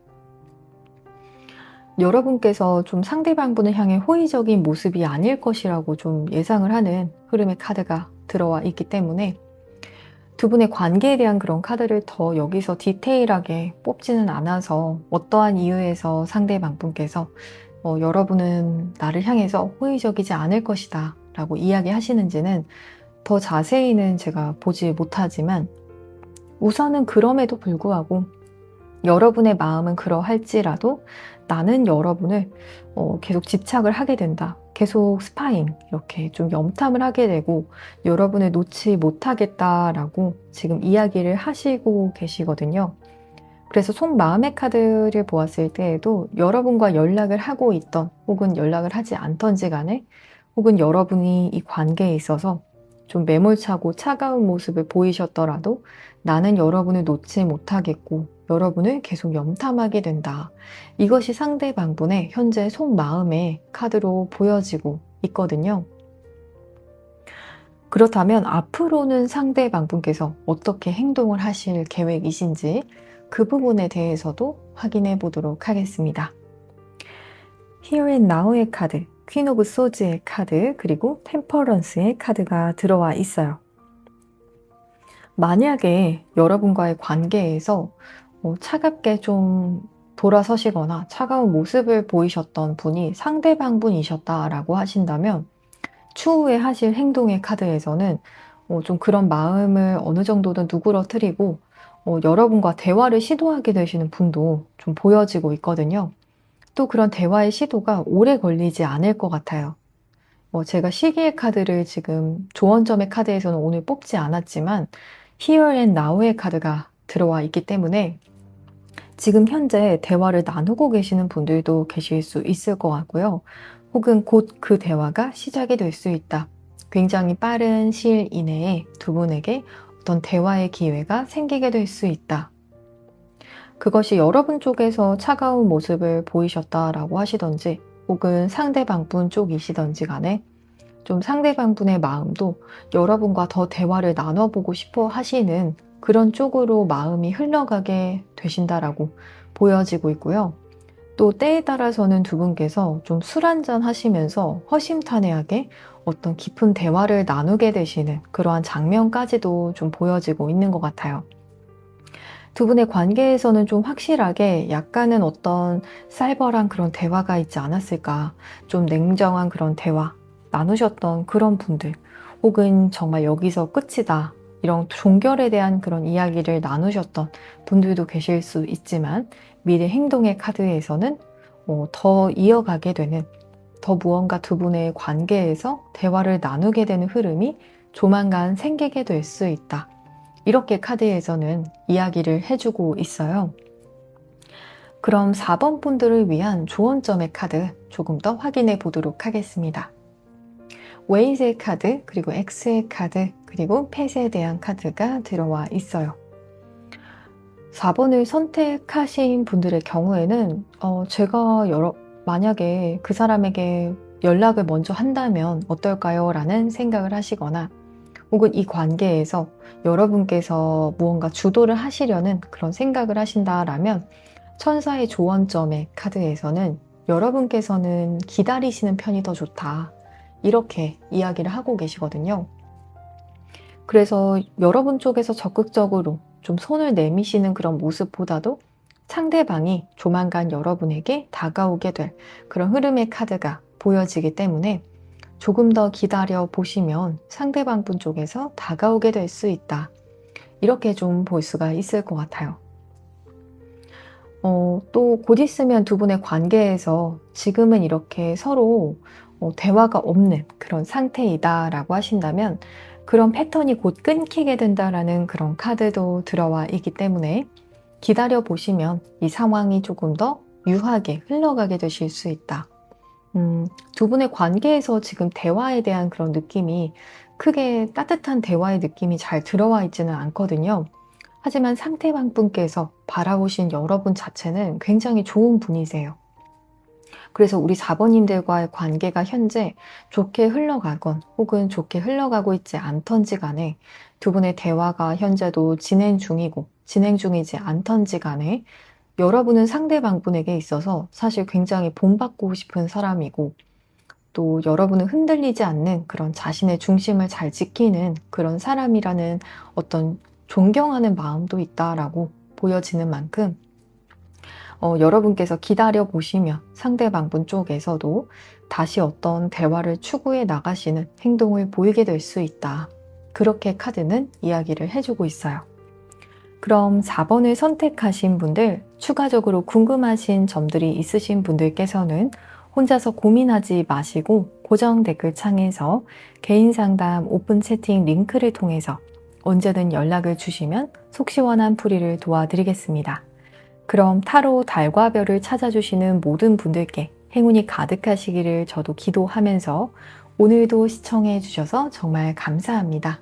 여러분께서 좀 상대방분을 향해 호의적인 모습이 아닐 것이라고 좀 예상을 하는 흐름의 카드가 들어와 있기 때문에 두 분의 관계에 대한 그런 카드를 더 여기서 디테일하게 뽑지는 않아서 어떠한 이유에서 상대방분께서 여러분은 나를 향해서 호의적이지 않을 것이다 라고 이야기하시는지는 더 자세히는 제가 보지 못하지만, 우선은 그럼에도 불구하고 여러분의 마음은 그러할지라도 나는 여러분을 계속 집착을 하게 된다. 계속 스파잉, 이렇게 좀 염탐을 하게 되고 여러분을 놓지 못하겠다라고 지금 이야기를 하시고 계시거든요. 그래서 속마음의 카드를 보았을 때에도 여러분과 연락을 하고 있던 혹은 연락을 하지 않던지 간에, 혹은 여러분이 이 관계에 있어서 좀 매몰차고 차가운 모습을 보이셨더라도 나는 여러분을 놓지 못하겠고 여러분을 계속 염탐하게 된다. 이것이 상대방분의 현재 속마음의 카드로 보여지고 있거든요. 그렇다면 앞으로는 상대방분께서 어떻게 행동을 하실 계획이신지 그 부분에 대해서도 확인해 보도록 하겠습니다. Here and Now의 카드, 퀸 오브 소즈의 카드, 그리고 템퍼런스의 카드가 들어와 있어요. 만약에 여러분과의 관계에서 차갑게 좀 돌아서시거나 차가운 모습을 보이셨던 분이 상대방분이셨다라고 하신다면, 추후에 하실 행동의 카드에서는 좀 그런 마음을 어느 정도는 누그러뜨리고 여러분과 대화를 시도하게 되시는 분도 좀 보여지고 있거든요. 또 그런 대화의 시도가 오래 걸리지 않을 것 같아요. 제가 시기의 카드를 지금 조언점의 카드에서는 오늘 뽑지 않았지만 Here and Now의 카드가 들어와 있기 때문에 지금 현재 대화를 나누고 계시는 분들도 계실 수 있을 것 같고요. 혹은 곧 그 대화가 시작이 될 수 있다. 굉장히 빠른 시일 이내에 두 분에게 어떤 대화의 기회가 생기게 될 수 있다. 그것이 여러분 쪽에서 차가운 모습을 보이셨다라고 하시던지, 혹은 상대방분 쪽이시던지 간에 좀 상대방분의 마음도 여러분과 더 대화를 나눠보고 싶어 하시는 그런 쪽으로 마음이 흘러가게 되신다라고 보여지고 있고요. 또 때에 따라서는 두 분께서 좀 술 한잔 하시면서 허심탄회하게 어떤 깊은 대화를 나누게 되시는 그러한 장면까지도 좀 보여지고 있는 것 같아요. 두 분의 관계에서는 좀 확실하게 약간은 어떤 살벌한 그런 대화가 있지 않았을까, 좀 냉정한 그런 대화 나누셨던 그런 분들, 혹은 정말 여기서 끝이다 이런 종결에 대한 그런 이야기를 나누셨던 분들도 계실 수 있지만, 미래 행동의 카드에서는 더 이어가게 되는, 더 무언가 두 분의 관계에서 대화를 나누게 되는 흐름이 조만간 생기게 될 수 있다. 이렇게 카드에서는 이야기를 해주고 있어요. 그럼 4번 분들을 위한 조언점의 카드 조금 더 확인해 보도록 하겠습니다. 웨이즈의 카드, 그리고 X의 카드, 그리고 펫에 대한 카드가 들어와 있어요. 4번을 선택하신 분들의 경우에는 제가 만약에 그 사람에게 연락을 먼저 한다면 어떨까요? 라는 생각을 하시거나, 혹은 이 관계에서 여러분께서 무언가 주도를 하시려는 그런 생각을 하신다라면, 천사의 조언점의 카드에서는 여러분께서는 기다리시는 편이 더 좋다, 이렇게 이야기를 하고 계시거든요. 그래서 여러분 쪽에서 적극적으로 좀 손을 내미시는 그런 모습보다도 상대방이 조만간 여러분에게 다가오게 될 그런 흐름의 카드가 보여지기 때문에 조금 더 기다려 보시면 상대방 분 쪽에서 다가오게 될 수 있다. 이렇게 좀 볼 수가 있을 것 같아요. 또 곧 있으면 두 분의 관계에서 지금은 이렇게 서로 대화가 없는 그런 상태이다라고 하신다면, 그런 패턴이 곧 끊기게 된다라는 그런 카드도 들어와 있기 때문에 기다려 보시면 이 상황이 조금 더 유하게 흘러가게 되실 수 있다. 두 분의 관계에서 지금 대화에 대한 그런 느낌이 크게 따뜻한 대화의 느낌이 잘 들어와 있지는 않거든요. 하지만 상대방 분께서 바라보신 여러분 자체는 굉장히 좋은 분이세요. 그래서 우리 자버님들과의 관계가 현재 좋게 흘러가건 혹은 좋게 흘러가고 있지 않던지 간에 두 분의 대화가 현재도 진행 중이고 진행 중이지 않던지 간에 여러분은 상대방 분에게 있어서 사실 굉장히 본받고 싶은 사람이고 또 여러분은 흔들리지 않는 그런 자신의 중심을 잘 지키는 그런 사람이라는 어떤 존경하는 마음도 있다라고 보여지는 만큼 여러분께서 기다려 보시면 상대방분 쪽에서도 다시 어떤 대화를 추구해 나가시는 행동을 보이게 될 수 있다. 그렇게 카드는 이야기를 해주고 있어요. 그럼 4번을 선택하신 분들, 추가적으로 궁금하신 점들이 있으신 분들께서는 혼자서 고민하지 마시고 고정 댓글 창에서 개인 상담 오픈 채팅 링크를 통해서 언제든 연락을 주시면 속 시원한 풀이를 도와드리겠습니다. 그럼 타로 달과 별을 찾아주시는 모든 분들께 행운이 가득하시기를 저도 기도하면서 오늘도 시청해 주셔서 정말 감사합니다.